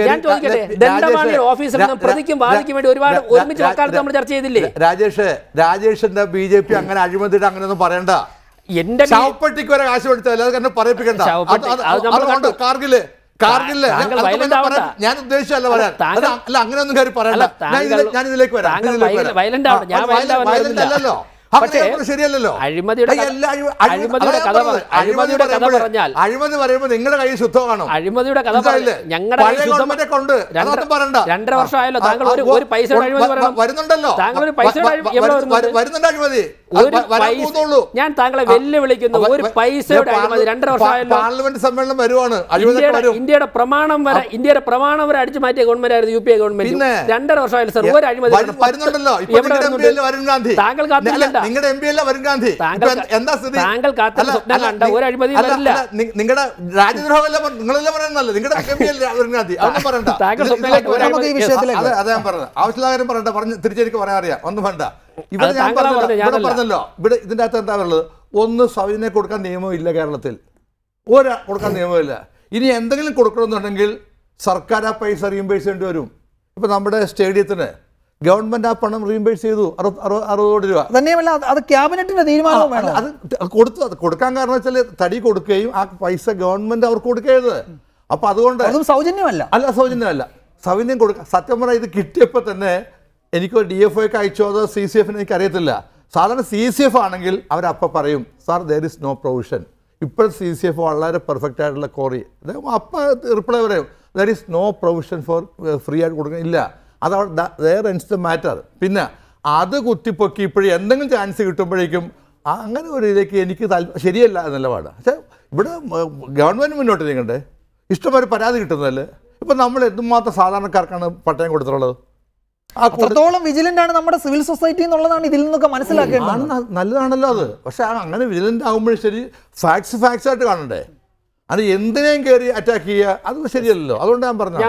ഞാൻ ചോദിക്കട്ടെ, ദണ്ഡപാണി ഓഫീസറിനും പ്രതിക്കും വാദിക്കും വേണ്ടി ഒരുപാട് ഒരുമിച്ച് വക്കാലത്ത് നമ്മൾ ചർച്ച ചെയ്തില്ലേ?
രാജേഷിന്റെ BJP അങ്ങനെ അഴിമതിയുടെ അങ്ങനെയൊന്നും പറയണ്ട. എന്റെ ചാവപ്പെട്ടിക്ക് വരെ കാശ് കൊടുത്തല്ലേ, അത് കാരണം പറയിപ്പിക്കണ്ട. ഞാൻ ഉദ്ദേശിച്ചല്ല പറയാൻ. അല്ല, അങ്ങനെയൊന്നും കാര്യം പറയണ്ട. ഞാൻ ഇതിലേക്ക് വരാം. ശരിയല്ലല്ലോ.
അഴിമതിയുടെ കഥ പറഞ്ഞാൽ
അഴിമതി പറയുമ്പോൾ നിങ്ങളുടെ കയ്യിൽ ശുദ്ധം കാണും.
അഴിമതിയുടെ കഥ ഞങ്ങളുടെ 2.5 വർഷമായല്ലോ. താങ്കൾ ഒരു പൈസ
വരുന്നുണ്ടല്ലോ.
താങ്കൾ ഒരു പൈസ
വരുന്നുണ്ട് അഴിമതി.
ഞാൻ താങ്കളെ വെല്ലുവിളിക്കുന്നു. ഒരു പൈസയുടെ അഴിമതി 2.5 വർഷമായല്ലോ.
പാർലമെന്റ് സമ്മേളനം വരുവാണ്.
ഇന്ത്യയുടെ പ്രമാണം വരെ അടിച്ചു മാറ്റിയ ഗവൺമെന്റ് ആയിരുന്നു UPA ഗവൺമെന്റ്. 2.5 വർഷമായല്ലോ സർ. ഒരു അഴിമതി
വരുന്നുണ്ടല്ലോ.
താങ്കൾ കാത്തില്ല.
നിങ്ങളുടെ MP അല്ല വരുൺ ഗാന്ധി. എന്താ സ്ഥിതി?
താങ്കൾ കാത്തില്ല സ്വപ്നം കണ്ട ഒരു അഴിമതി വരില്ല.
നിങ്ങളുടെ രാജ്യദ്രോഹമല്ല നിങ്ങളെല്ലാം പറയുന്നല്ലോ. നിങ്ങളുടെ MP അല്ല വരുൺ ഗാന്ധി. അതൊന്നും പറയണ്ട. അതാ ഞാൻ പറഞ്ഞത്. ആവശ്യമുള്ള കാര്യം പറയണ്ട. പറഞ്ഞ് തിരിച്ചെനിക്ക് പറയാൻ അറിയാം. ഒന്നും വേണ്ട. ഇവിടെ ഞാൻ പറഞ്ഞല്ലോ, ഇവിടെ ഇതിൻ്റെ അകത്ത് എന്താ പറയുള്ളത്? ഒന്ന് സൗജന്യം കൊടുക്കാൻ നിയമമില്ല കേരളത്തിൽ. കൊടുക്കാൻ നിയമമില്ല. ഇനി എന്തെങ്കിലും കൊടുക്കണമെന്നുണ്ടെങ്കിൽ സർക്കാർ ആ പൈസ റീഇംബേഴ്സ് ചെയ്യേണ്ടി വരും. ഇപ്പം നമ്മുടെ സ്റ്റേഡിയത്തിന് ഗവൺമെന്റ് ആ പണം റീഇംബേഴ്സ് ചെയ്തു 60 കോടി രൂപ.
തന്നെയുമല്ല, അത് ക്യാബിനറ്റിന്റെ തീരുമാനം.
അത് കൊടുക്കാൻ കാരണം വെച്ചാൽ തടി കൊടുക്കുകയും ആ പൈസ ഗവൺമെന്റ് അവർക്ക് കൊടുക്കരുത്. അപ്പൊ അതുകൊണ്ട്
സൗജന്യമല്ല.
സൗജന്യം കൊടുക്കുക. സത്യം പറഞ്ഞാൽ ഇത് കിട്ടിയപ്പോൾ തന്നെ എനിക്ക് DFOക്ക് അയച്ചോ അതോ CCFന് എനിക്കറിയത്തില്ല. സാധാരണ CCF ആണെങ്കിൽ അവരപ്പം പറയും sir there is no provision. ഇപ്പോഴത്തെ CCF വളരെ പെർഫെക്റ്റ് ആയിട്ടുള്ള കോറി അപ്പം റിപ്ലൈ പറയും there is no provision for free ആയിട്ട് കൊടുക്കണം. ഇല്ല, അത് ദർ എൻഡ്സ് ദ മാറ്റർ. പിന്നെ അത് കുത്തിപ്പൊക്കി ഇപ്പോഴും എന്തെങ്കിലും ചാൻസ് കിട്ടുമ്പോഴേക്കും അങ്ങനെ ഒരു ഇതിലേക്ക് എനിക്ക് ശരിയല്ല നിലപാട്. പക്ഷേ ഇവിടെ ഗവൺമെൻറ് മുന്നോട്ട് നീങ്ങണ്ടേ? ഇഷ്ടംപോലെ പരാതി കിട്ടുന്നതല്ലേ? ഇപ്പം നമ്മൾ എന്തുമാത്രം സാധാരണക്കാർക്കാണ് പട്ടയം കൊടുത്തിട്ടുള്ളത്?
അത്രത്തോളം വിജിലന്റ് ആണ് നമ്മുടെ സിവിൽ സൊസൈറ്റി എന്നുള്ളതാണ് ഇതിൽ നിന്നൊക്കെ മനസ്സിലാക്കേണ്ടത്.
നല്ലതാണല്ലോ അത്. പക്ഷെ അങ്ങനെ വിജിലന്റ് ആകുമ്പോഴും ശരി ഫാക്ട്സ് ആയിട്ട് കാണണ്ടേ? അത് എന്തിനേയും കയറി അറ്റാക്ക് ചെയ്യുക അത് ശരിയല്ലല്ലോ. അതുകൊണ്ട് ഞാൻ പറഞ്ഞു.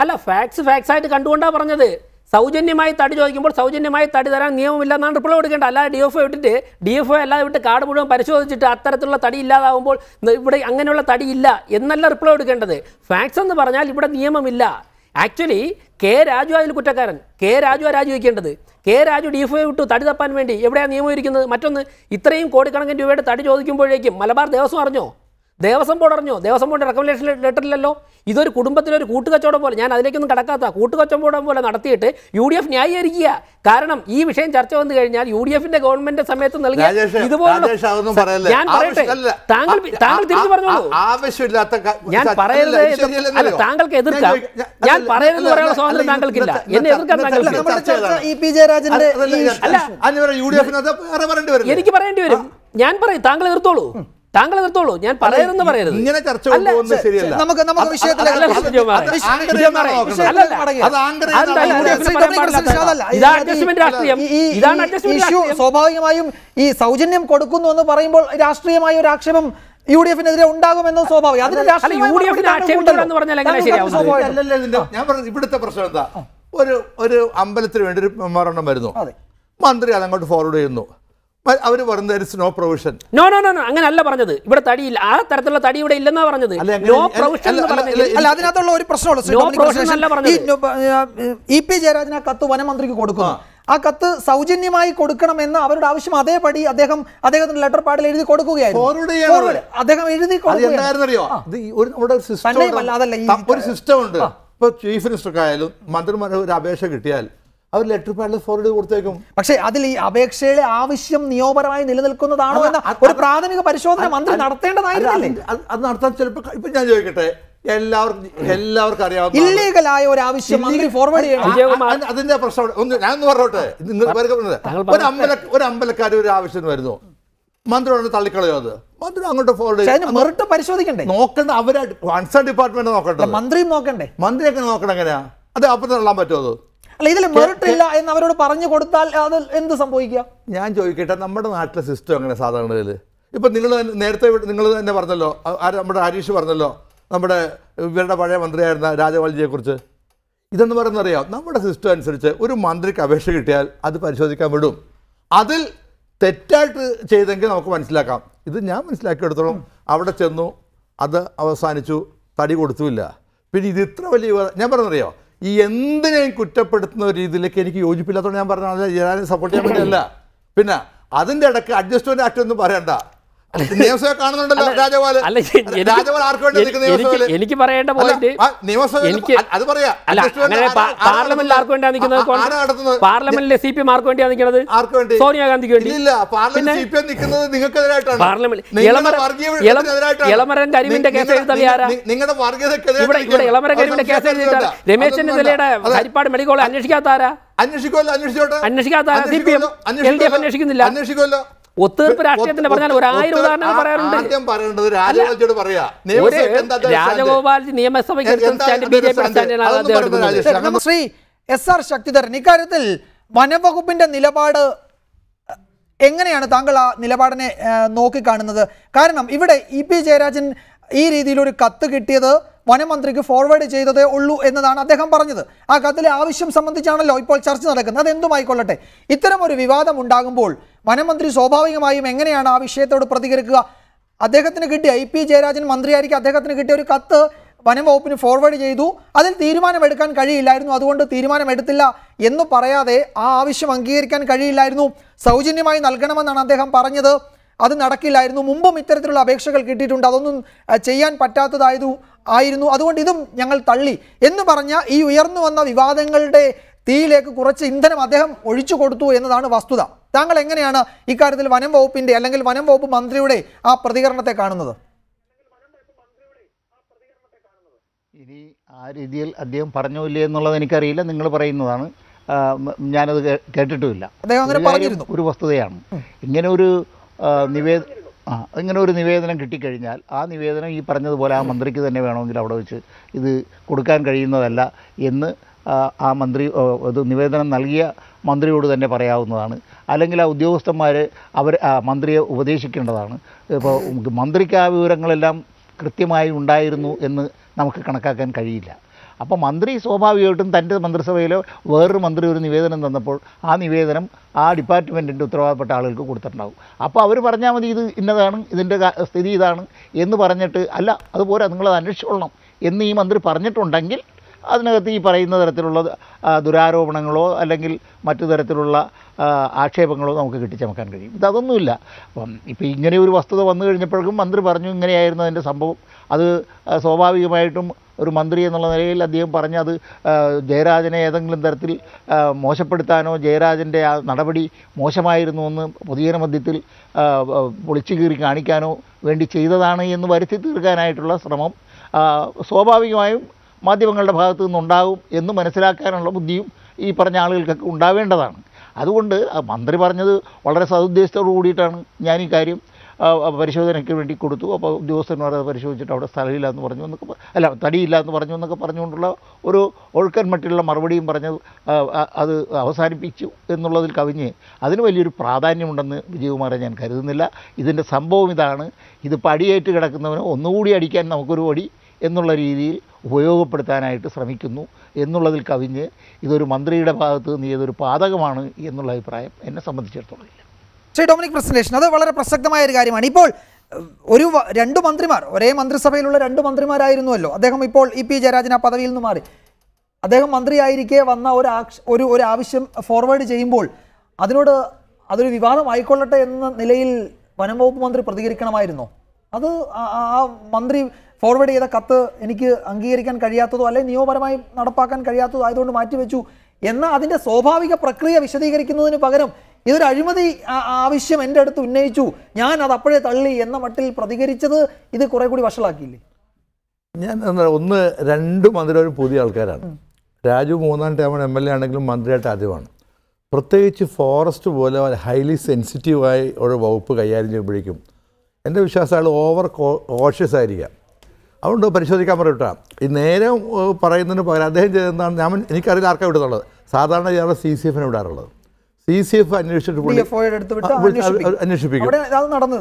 അല്ല, ഫാക്ട്സ് ആയിട്ട് കണ്ടുകൊണ്ടാണ് പറഞ്ഞത്. സൗജന്യമായി തടി ചോദിക്കുമ്പോൾ സൗജന്യമായി തടി തരാൻ നിയമമില്ല എന്നാണ് റിപ്ലൈ കൊടുക്കേണ്ടത്. അല്ലാതെ DFO അല്ലാതെ വിട്ട് കാട് മുഴുവൻ പരിശോധിച്ചിട്ട് അത്തരത്തിലുള്ള തടി ഇല്ലാതാവുമ്പോൾ ഇവിടെ അങ്ങനെയുള്ള തടി ഇല്ല എന്നല്ല റിപ്ലൈ കൊടുക്കേണ്ടത്. ഫാക്ട്സ് എന്ന് പറഞ്ഞാൽ ഇവിടെ നിയമമില്ല. ആക്ച്വലി രാജു അതിൽ കുറ്റക്കാരൻ. രാജു രാജിവെക്കേണ്ടത്. രാജു DFO വിട്ടു തടി തപ്പാൻ വേണ്ടി. എവിടെയാണ് നിയമം ഇരിക്കുന്നത്? മറ്റൊന്ന്, ഇത്രയും കോടിക്കണക്കിന് രൂപയുടെ തടി ചോദിക്കുമ്പോഴേക്കും മലബാർ ദേവസ്വം അറിഞ്ഞോ? ദേവസ്വം ബോർഡ് അറിഞ്ഞോ? ദേവസ്വം ബോർഡ് റെക്കമെൻഡേഷൻ ലെറ്ററില്ലല്ലോ. ഇതൊരു കുടുംബത്തിലൊരു കൂട്ടുകച്ചവടം പോലെ, ഞാൻ അതിലേക്കൊന്നും കടക്കാത്ത കൂട്ടുകച്ചവടം പോലെ നടത്തിയിട്ട് UDF ന്യായീകരിക്കുക. കാരണം ഈ വിഷയം ചർച്ച വന്നു കഴിഞ്ഞാൽ UDFന്റെ ഗവൺമെന്റ് സമയത്ത് നൽകിയ ഇതുപോലുള്ള ഞാൻ പറയട്ടെ, താങ്കൾ തിരിച്ചു പറഞ്ഞോളൂ. ഞാൻ പറയരുത്. അല്ല, താങ്കൾക്ക് എതിർക്കാം. ഞാൻ പറയരുതെന്ന് പറയാനുള്ള സ്വാതന്ത്ര്യം താങ്കൾക്കില്ല. എന്നെ എതിർക്കാൻ താങ്കൾക്ക് എനിക്ക് പറയേണ്ടി വരും. ഞാൻ പറയും, താങ്കൾ എതിർത്തോളൂ. താങ്കൾ നിർത്തോളൂ, ഞാൻ പറയുമെന്ന് പറയരുത്.
ഇങ്ങനെ ചർച്ച കൊണ്ടുപോകുന്നത് ശരിയല്ല.
നമുക്ക് വിഷയത്തിലേക്ക് സ്വാഭാവികമായും ഈ സൗജന്യം കൊടുക്കുന്നു എന്ന് പറയുമ്പോൾ രാഷ്ട്രീയമായ ഒരു ആക്ഷേപം UDF-നെതിരെ ഉണ്ടാകുമെന്ന് സ്വാഭാവികം.
ഞാൻ പറഞ്ഞു ഇവിടുത്തെ പ്രശ്നം എന്താ, ഒരു അമ്പലത്തിന് വേണ്ടി ഒരു മെമ്മോറണ്ടം വരുന്നു, മന്ത്രി അതങ്ങോട്ട് ഫോർവേഡ് ചെയ്യുന്നു, അവർ പറയുന്നത് നോ പ്രൊവിഷൻ.
നോ അങ്ങനല്ല പറഞ്ഞത്. ഇവിടെ തടിയില്ല, ആ തരത്തിലുള്ള തടി ഇവിടെ ഇല്ലെന്നാ പറഞ്ഞത്. നോ പ്രൊവിഷൻ
അല്ല, അതിനകത്തുള്ള ഒരു പ്രശ്നമുള്ളൂ. EP ജയരാജൻ ആ കത്ത് വനമന്ത്രിക്ക് കൊടുക്കുന്നു. ആ കത്ത് സൗജന്യമായി കൊടുക്കണമെന്ന് അവരുടെ ആവശ്യം അതേപടി അദ്ദേഹത്തിന്റെ ലെറ്റർ പാഡിൽ എഴുതി കൊടുക്കുകയായിരുന്നു. അദ്ദേഹം എഴുതി
ഒരു സിസ്റ്റം ഉണ്ട്. ഇപ്പൊ ചീഫ് മിനിസ്റ്റർക്കായാലും മന്ത്രിമാരുടെ ഒരു അപേക്ഷ കിട്ടിയാൽ അവർ ലെറ്റർ പാഡിൽ ഫോർവേഡ് കൊടുത്തേക്കും.
പക്ഷേ അതിൽ ഈ അപേക്ഷയുടെ ആവശ്യം നിയമപരമായി നിലനിൽക്കുന്നതാണോ എന്ന ഒരു പ്രാഥമിക പരിശോധന മന്ത്രി നടത്തേണ്ടതായിരുന്നില്ലേ?
അത് നടത്താൻ ചിലപ്പോൾ ഇപ്പൊ ഞാൻ ചോദിക്കട്ടെ, എല്ലാവർക്കും അറിയാവുന്ന
ഇല്ലീഗലായ ഒരു ആവശ്യം മന്ത്രി ഫോർവേഡ് ചെയ്യണം.
അതിന്റെ പ്രശ്നം ഞാനൊന്ന് പറഞ്ഞോട്ടെ. ഒരു അമ്പലക്കാർ ഒരു ആവശ്യം വരുന്നു, മന്ത്രിയോട് തള്ളിക്കളയോ? അത് മന്ത്രി അങ്ങോട്ട് ഫോർവേഡ്
മെറിറ്റ് പരിശോധിക്കണ്ടേ?
നോക്കണ്ട, അവര് കൺസേൺ ഡിപ്പാർട്ട്മെന്റ് നോക്കട്ടെ,
മന്ത്രിയും നോക്കണ്ടേ?
മന്ത്രിയൊക്കെ നോക്കണം. എങ്ങനെയാ അത് അപ്പം തള്ളാൻ പറ്റുമോ? അത്
അല്ല, ഇതിൽ മെറിറ്റ് ഇല്ല എന്ന് അവരോട് പറഞ്ഞു കൊടുത്താൽ അത് എന്ത് സംഭവിക്കുക?
ഞാൻ ചോദിക്കട്ടെ, നമ്മുടെ നാട്ടിലെ സിസ്റ്റം അങ്ങനെ സാധാരണയിൽ ഇപ്പം നിങ്ങൾ നേരത്തെ നിങ്ങൾ തന്നെ പറഞ്ഞല്ലോ, നമ്മുടെ ഹരീഷ് പറഞ്ഞല്ലോ, നമ്മുടെ ഇവരുടെ പഴയ മന്ത്രിയായിരുന്ന രാജവാൾജിയെക്കുറിച്ച്. ഇതെന്ന് പറയുന്നറിയാം, നമ്മുടെ സിസ്റ്റം അനുസരിച്ച് ഒരു മന്ത്രിക്ക് അപേക്ഷ കിട്ടിയാൽ അത് പരിശോധിക്കാൻ വിടും. അതിൽ തെറ്റായിട്ട് ചെയ്തെങ്കിൽ നമുക്ക് മനസ്സിലാക്കാം. ഇത് ഞാൻ മനസ്സിലാക്കിയെടുത്തോളം അവിടെ ചെന്നു, അത് അവസാനിച്ചു, തടി കൊടുത്തുമില്ല. പിന്നെ ഇത് ഇത്ര വലിയ ഞാൻ പറഞ്ഞറിയോ, ഈ എന്തിനേയും കുറ്റപ്പെടുത്തുന്ന ഒരു രീതിയിലേക്ക് എനിക്ക് യോജിപ്പില്ലാത്തതുകൊണ്ട് ഞാൻ പറഞ്ഞത് ഞാൻ സപ്പോർട്ട് ചെയ്യാൻ പറ്റില്ല. പിന്നെ അതിൻ്റെ ഇടയ്ക്ക് അഡ്ജസ്റ്റ്മെന്റ് ആക്ട് ഒന്നും പറയണ്ട. നിയമസഭ കാണുന്നുണ്ടല്ലോ രാജഗോപാൽ ആർക്ക് വേണ്ടി
എനിക്ക് പറയേണ്ട പോയിന്റ്
അത് പറയാ.
പാർലമെന്റിൽ ആർക്ക് വേണ്ടിയാണ് നിൽക്കുന്നത്? പാർലമെന്റിലെ CPM ആർക്ക് വേണ്ടിയാണ് നിൽക്കുന്നത്?
ആർക്ക് വേണ്ടി?
സോണിയാഗാന്ധിക്ക് വേണ്ടി.
ഇല്ല, പാർലമെന്റ് CPM നിൽക്കുന്നത് നിങ്ങൾക്കെതിരായിട്ടാണ്.
ഇളമരം കരിമിന്റെ കേസ് എഴുതി ആരാ?
നിങ്ങളുടെ വർഗീയതക്കെതിരെ
ഇവിടെ ഇളമരം കരിമിന്റെ കേസ് എഴുതിയിട്ടാണ്. രമേശ് ചെന്നിത്തലയുടെ ഹരിപ്പാട് മെഡിക്കൽ കോളേജ് അന്വേഷിക്കാത്ത ആരാ? അന്വേഷിക്കാത്ത CPM LDF അന്വേഷിക്കുന്നില്ല. ഒത്തീർപ്പ് രാഷ്ട്രീയത്തിന്റെ പറഞ്ഞാൽ 1000 ഉദാഹരണങ്ങൾ പറയാറുണ്ട്. രാജഗോപാൽജി നിയമസഭയ്ക്ക്
ശ്രീ SR ശക്തിധരൻ, ഇക്കാര്യത്തിൽ വനംവകുപ്പിന്റെ നിലപാട് എങ്ങനെയാണ് താങ്കൾ ആ നിലപാടിനെ നോക്കിക്കാണുന്നത്? കാരണം ഇവിടെ EP ജയരാജൻ ഈ രീതിയിലൊരു കത്ത് കിട്ടിയത് വനമന്ത്രിക്ക് ഫോർവേഡ് ചെയ്തതേ ഉള്ളൂ എന്നതാണ് അദ്ദേഹം പറഞ്ഞത്. ആ കത്തിലെ ആവശ്യം സംബന്ധിച്ചാണല്ലോ ഇപ്പോൾ ചർച്ച നടക്കുന്നത്. അതെന്തുമായിക്കൊള്ളട്ടെ, ഇത്തരമൊരു വിവാദം ഉണ്ടാകുമ്പോൾ വനമന്ത്രി സ്വാഭാവികമായും എങ്ങനെയാണ് ആ വിഷയത്തോട് പ്രതികരിക്കുക? അദ്ദേഹത്തിന് കിട്ടിയ EP ജയരാജൻ മന്ത്രിയായിരിക്കും, അദ്ദേഹത്തിന് കിട്ടിയ ഒരു കത്ത് വനം വകുപ്പിന് ഫോർവേഡ് ചെയ്തു, അതിൽ തീരുമാനമെടുക്കാൻ കഴിയില്ലായിരുന്നു, അതുകൊണ്ട് തീരുമാനമെടുത്തില്ല എന്ന് പറയാതെ ആ ആവശ്യം അംഗീകരിക്കാൻ കഴിയില്ലായിരുന്നു, സൗജന്യമായി നൽകണമെന്നാണ് അദ്ദേഹം പറഞ്ഞത്, അത് നടക്കില്ലായിരുന്നു, മുമ്പും ഇത്തരത്തിലുള്ള അപേക്ഷകൾ കിട്ടിയിട്ടുണ്ട്, അതൊന്നും ചെയ്യാൻ പറ്റാത്തതായിരുന്നു, അതുകൊണ്ട് ഇതും ഞങ്ങൾ തള്ളി എന്ന് പറഞ്ഞ ഈ ഉയർന്നു വന്ന വിവാദങ്ങളുടെ തീയിലേക്ക് കുറച്ച് ഇന്ധനം അദ്ദേഹം ഒഴിച്ചു കൊടുത്തു എന്നതാണ് വസ്തുത. താങ്കൾ എങ്ങനെയാണ് ഇക്കാര്യത്തിൽ വനം വകുപ്പിന്റെ അല്ലെങ്കിൽ വനം വകുപ്പ് മന്ത്രിയുടെ ആ പ്രതികരണത്തെ കാണുന്നത്?
ഇനി ആ രീതിയിൽ അദ്ദേഹം പറഞ്ഞോ ഇല്ലേ എന്നുള്ളത് എനിക്കറിയില്ല, നിങ്ങൾ പറയുന്നതാണ്, ഞാനത് കേട്ടിട്ടുമില്ല. ഒരു വസ്തുതയാണ്, ഇങ്ങനെ ഒരു നിവേദനം കിട്ടിക്കഴിഞ്ഞാൽ ആ നിവേദനം ഈ പറഞ്ഞതുപോലെ ആ മന്ത്രിക്ക് തന്നെ വേണമെങ്കിൽ അവിടെ വെച്ച് ഇത് കൊടുക്കാൻ കഴിയുന്നതല്ല എന്ന് ആ മന്ത്രി ഇത് നിവേദനം നൽകിയ മന്ത്രിയോട് തന്നെ പറയാവുന്നതാണ്. അല്ലെങ്കിൽ ആ ഉദ്യോഗസ്ഥന്മാർ മന്ത്രിയെ ഉപദേശിക്കേണ്ടതാണ്. ഇപ്പോൾ മന്ത്രിക്ക് ആ വിവരങ്ങളെല്ലാം കൃത്യമായി ഉണ്ടായിരുന്നു എന്ന് നമുക്ക് കണക്കാക്കാൻ കഴിയില്ല. അപ്പോൾ മന്ത്രി സ്വാഭാവികമായിട്ടും തൻ്റെ മന്ത്രിസഭയിലോ വേറൊരു മന്ത്രി ഒരു നിവേദനം തന്നപ്പോൾ ആ നിവേദനം ആ ഡിപ്പാർട്ട്മെൻറ്റിൻ്റെ ഉത്തരവാദപ്പെട്ട ആളുകൾക്ക് കൊടുത്തിട്ടുണ്ടാകും. അപ്പോൾ അവർ പറഞ്ഞാൽ മതി ഇത് ഇന്നതാണ്, ഇതിൻ്റെ സ്ഥിതി ഇതാണ് എന്ന് പറഞ്ഞിട്ട്, അല്ല അതുപോലെ നിങ്ങളത് അന്വേഷിച്ചോളണം എന്ന് ഈ മന്ത്രി പറഞ്ഞിട്ടുണ്ടെങ്കിൽ അതിനകത്ത് ഈ പറയുന്ന തരത്തിലുള്ള ദുരാരോപണങ്ങളോ അല്ലെങ്കിൽ മറ്റു തരത്തിലുള്ള ആക്ഷേപങ്ങളോ നമുക്ക് കെട്ടിച്ചമക്കാൻ കഴിയും. ഇതൊന്നുമില്ല. അപ്പം ഇപ്പോൾ ഇങ്ങനെ ഒരു വസ്തുത വന്നു കഴിഞ്ഞപ്പോഴേക്കും മന്ത്രി പറഞ്ഞു ഇങ്ങനെയായിരുന്നു അതിൻ്റെ സംഭവം. അത് സ്വാഭാവികമായിട്ടും ഒരു മന്ത്രി എന്നുള്ള നിലയിൽ അദ്ദേഹം പറഞ്ഞത് ജയരാജനെ ഏതെങ്കിലും തരത്തിൽ മോശപ്പെടുത്താനോ ജയരാജൻ്റെ ആ നടപടി മോശമായിരുന്നു എന്ന് പൊതുജനമധ്യത്തിൽ പൊളിച്ചു കീറി കാണിക്കാനോ വേണ്ടി ചെയ്തതാണ് എന്ന് വരുത്തി തീർക്കാനായിട്ടുള്ള ശ്രമം സ്വാഭാവികമായും മാധ്യമങ്ങളുടെ ഭാഗത്തു നിന്നുണ്ടാകും എന്ന് മനസ്സിലാക്കാനുള്ള ബുദ്ധിയും ഈ പറഞ്ഞ ആളുകൾക്കൊക്കെ ഉണ്ടാവേണ്ടതാണ്. അതുകൊണ്ട് മന്ത്രി പറഞ്ഞത് വളരെ സതുദ്ദേശത്തോടു കൂടിയിട്ടാണ് ഞാൻ ഈ കാര്യം പരിശോധനയ്ക്ക് വേണ്ടി കൊടുത്തു. അപ്പോൾ ഉദ്യോഗസ്ഥന്മാർ അത് പരിശോധിച്ചിട്ട് അവിടെ സ്ഥലമില്ല എന്ന് പറഞ്ഞു എന്നൊക്കെ, അല്ല തടിയില്ല എന്ന് പറഞ്ഞു എന്നൊക്കെ പറഞ്ഞുകൊണ്ടുള്ള ഒരു ഒഴുക്കൻ മറ്റുള്ള മറുപടിയും പറഞ്ഞത് അത് അവസാനിപ്പിച്ചു എന്നുള്ളതിൽ കവിഞ്ഞ് അതിന് വലിയൊരു പ്രാധാന്യമുണ്ടെന്ന് വിജയകുമാറെ ഞാൻ കരുതുന്നില്ല. ഇതിൻ്റെ സംഭവം ഇതാണ്. ഇത് പടിയേറ്റ് കിടക്കുന്നവന് ഒന്നുകൂടി അടിക്കാൻ നമുക്കൊരു വടി എന്നുള്ള രീതിയിൽ ഉപയോഗപ്പെടുത്താനായിട്ട് ശ്രമിക്കുന്നു എന്നുള്ളതിൽ കവിഞ്ഞ് ഇതൊരു മന്ത്രിയുടെ ഭാഗത്ത് നിന്ന് ഇതൊരു പാതകമാണ് എന്നുള്ള അഭിപ്രായം എന്നെ സംബന്ധിച്ചിടത്തോളം ഇല്ല.
ശ്രീ ഡൊമിനിക് പ്രസന്റേഷൻ അത് വളരെ പ്രസക്തമായ ഒരു കാര്യമാണ്. ഇപ്പോൾ രണ്ട് മന്ത്രിമാർ, ഒരേ മന്ത്രിസഭയിലുള്ള 2 മന്ത്രിമാരായിരുന്നുവല്ലോ. അദ്ദേഹം ഇപ്പോൾ ഇ പി ജയരാജൻ ആ പദവിയിൽ നിന്ന് മാറി. അദ്ദേഹം മന്ത്രിയായിരിക്കെ വന്ന ഒരു ആവശ്യം ഫോർവേഡ് ചെയ്യുമ്പോൾ അതൊരു വിവാദമായിക്കൊള്ളട്ടെ എന്ന നിലയിൽ വനം വകുപ്പ് മന്ത്രി പ്രതികരിക്കണമായിരുന്നോ? അത് ആ മന്ത്രി ഫോർവേഡ് ചെയ്ത കത്ത് എനിക്ക് അംഗീകരിക്കാൻ കഴിയാത്തതോ അല്ലെങ്കിൽ നിയമപരമായി നടപ്പാക്കാൻ കഴിയാത്തതോ ആയതുകൊണ്ട് മാറ്റിവെച്ചു എന്ന അതിൻ്റെ സ്വാഭാവിക പ്രക്രിയ വിശദീകരിക്കുന്നതിന് പകരം ഇതൊരു അഴിമതി ആവശ്യം എൻ്റെ അടുത്ത് ഉന്നയിച്ചു, ഞാൻ അത് അപ്പോഴേ തള്ളി എന്ന മട്ടിൽ പ്രതികരിച്ചത് ഇത് കുറെ കൂടി വഷളാക്കിയില്ലേ?
ഞാൻ 2 മന്ത്രിമാരും പുതിയ ആൾക്കാരാണ്. രാജു 3ാം ടേം MLA ആണെങ്കിലും മന്ത്രിയായിട്ട് ആദ്യമാണ്. പ്രത്യേകിച്ച് ഫോറസ്റ്റ് പോലെ ഹൈലി സെൻസിറ്റീവായി ഒരു വകുപ്പ് കൈകാര്യം ചെയ്യുമ്പോഴേക്കും എൻ്റെ വിശ്വാസം അയാൾ ഓവർ കോഷ്യസ് ആയിരിക്കാം. അതുകൊണ്ട് പരിശോധിക്കാൻ പറയട്ടാ. ഈ നേരം പറയുന്നതിന് പകരം അദ്ദേഹം ചെയ്തെന്താണ് എനിക്കറിയില്ല ആർക്കാണ് വിടുന്നുള്ളത്. സാധാരണ ഇയാൾ CCF വിടാറുള്ളത്. CCF അന്വേഷിച്ചിട്ട് അന്വേഷിപ്പിക്കും.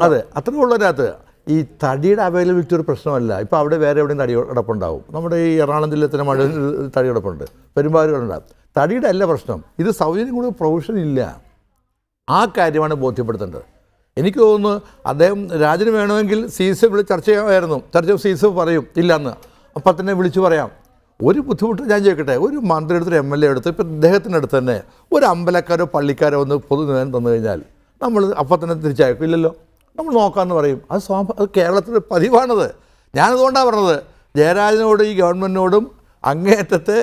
അതെ, അത്രേ ഉള്ളതിനകത്ത് ഈ തടിയുടെ അവൈലബിലിറ്റി ഒരു പ്രശ്നമല്ല. ഇപ്പോൾ അവിടെ വേറെ എവിടെയും തടി കിടപ്പുണ്ടാവും. നമ്മുടെ ഈ എറണാകുളം ജില്ലത്തിലെ മഴ തടി കിടപ്പുണ്ട്, പെരുമ്പാവൂരുണ്ടാകും. തടിയുടെ അല്ല പ്രശ്നം, ഇത് സൗകര്യം കൂടി പ്രൊവിഷൻ ഇല്ല. ആ കാര്യമാണ് ബോധ്യപ്പെടുത്തേണ്ടത്. എനിക്ക് തോന്നുന്നു അദ്ദേഹം രാജന് വേണമെങ്കിൽ CCF ചർച്ച ചെയ്യാമായിരുന്നു. CCF പറയും ഇല്ലന്ന്, അപ്പം തന്നെ വിളിച്ചു പറയാം. ഒരു ബുദ്ധിമുട്ട് ഞാൻ ചോദിക്കട്ടെ, ഒരു മന്ത്രി എടുത്തൊരു MLA എടുത്ത് ഇപ്പം ഇദ്ദേഹത്തിൻ്റെ അടുത്ത് തന്നെ ഒരു അമ്പലക്കാരോ പള്ളിക്കാരോ ഒന്ന് പൊതുനിവേദനം തന്നു കഴിഞ്ഞാൽ നമ്മൾ അപ്പം തന്നെ തിരിച്ചയക്കും? ഇല്ലല്ലോ, നമ്മൾ നോക്കാമെന്ന് പറയും. അത് കേരളത്തിൽ പതിവാണത്. ഞാനതുകൊണ്ടാണ് പറഞ്ഞത്, ജയരാജനോട് ഈ ഗവൺമെൻറ്റിനോടും അങ്ങേയറ്റത്തെ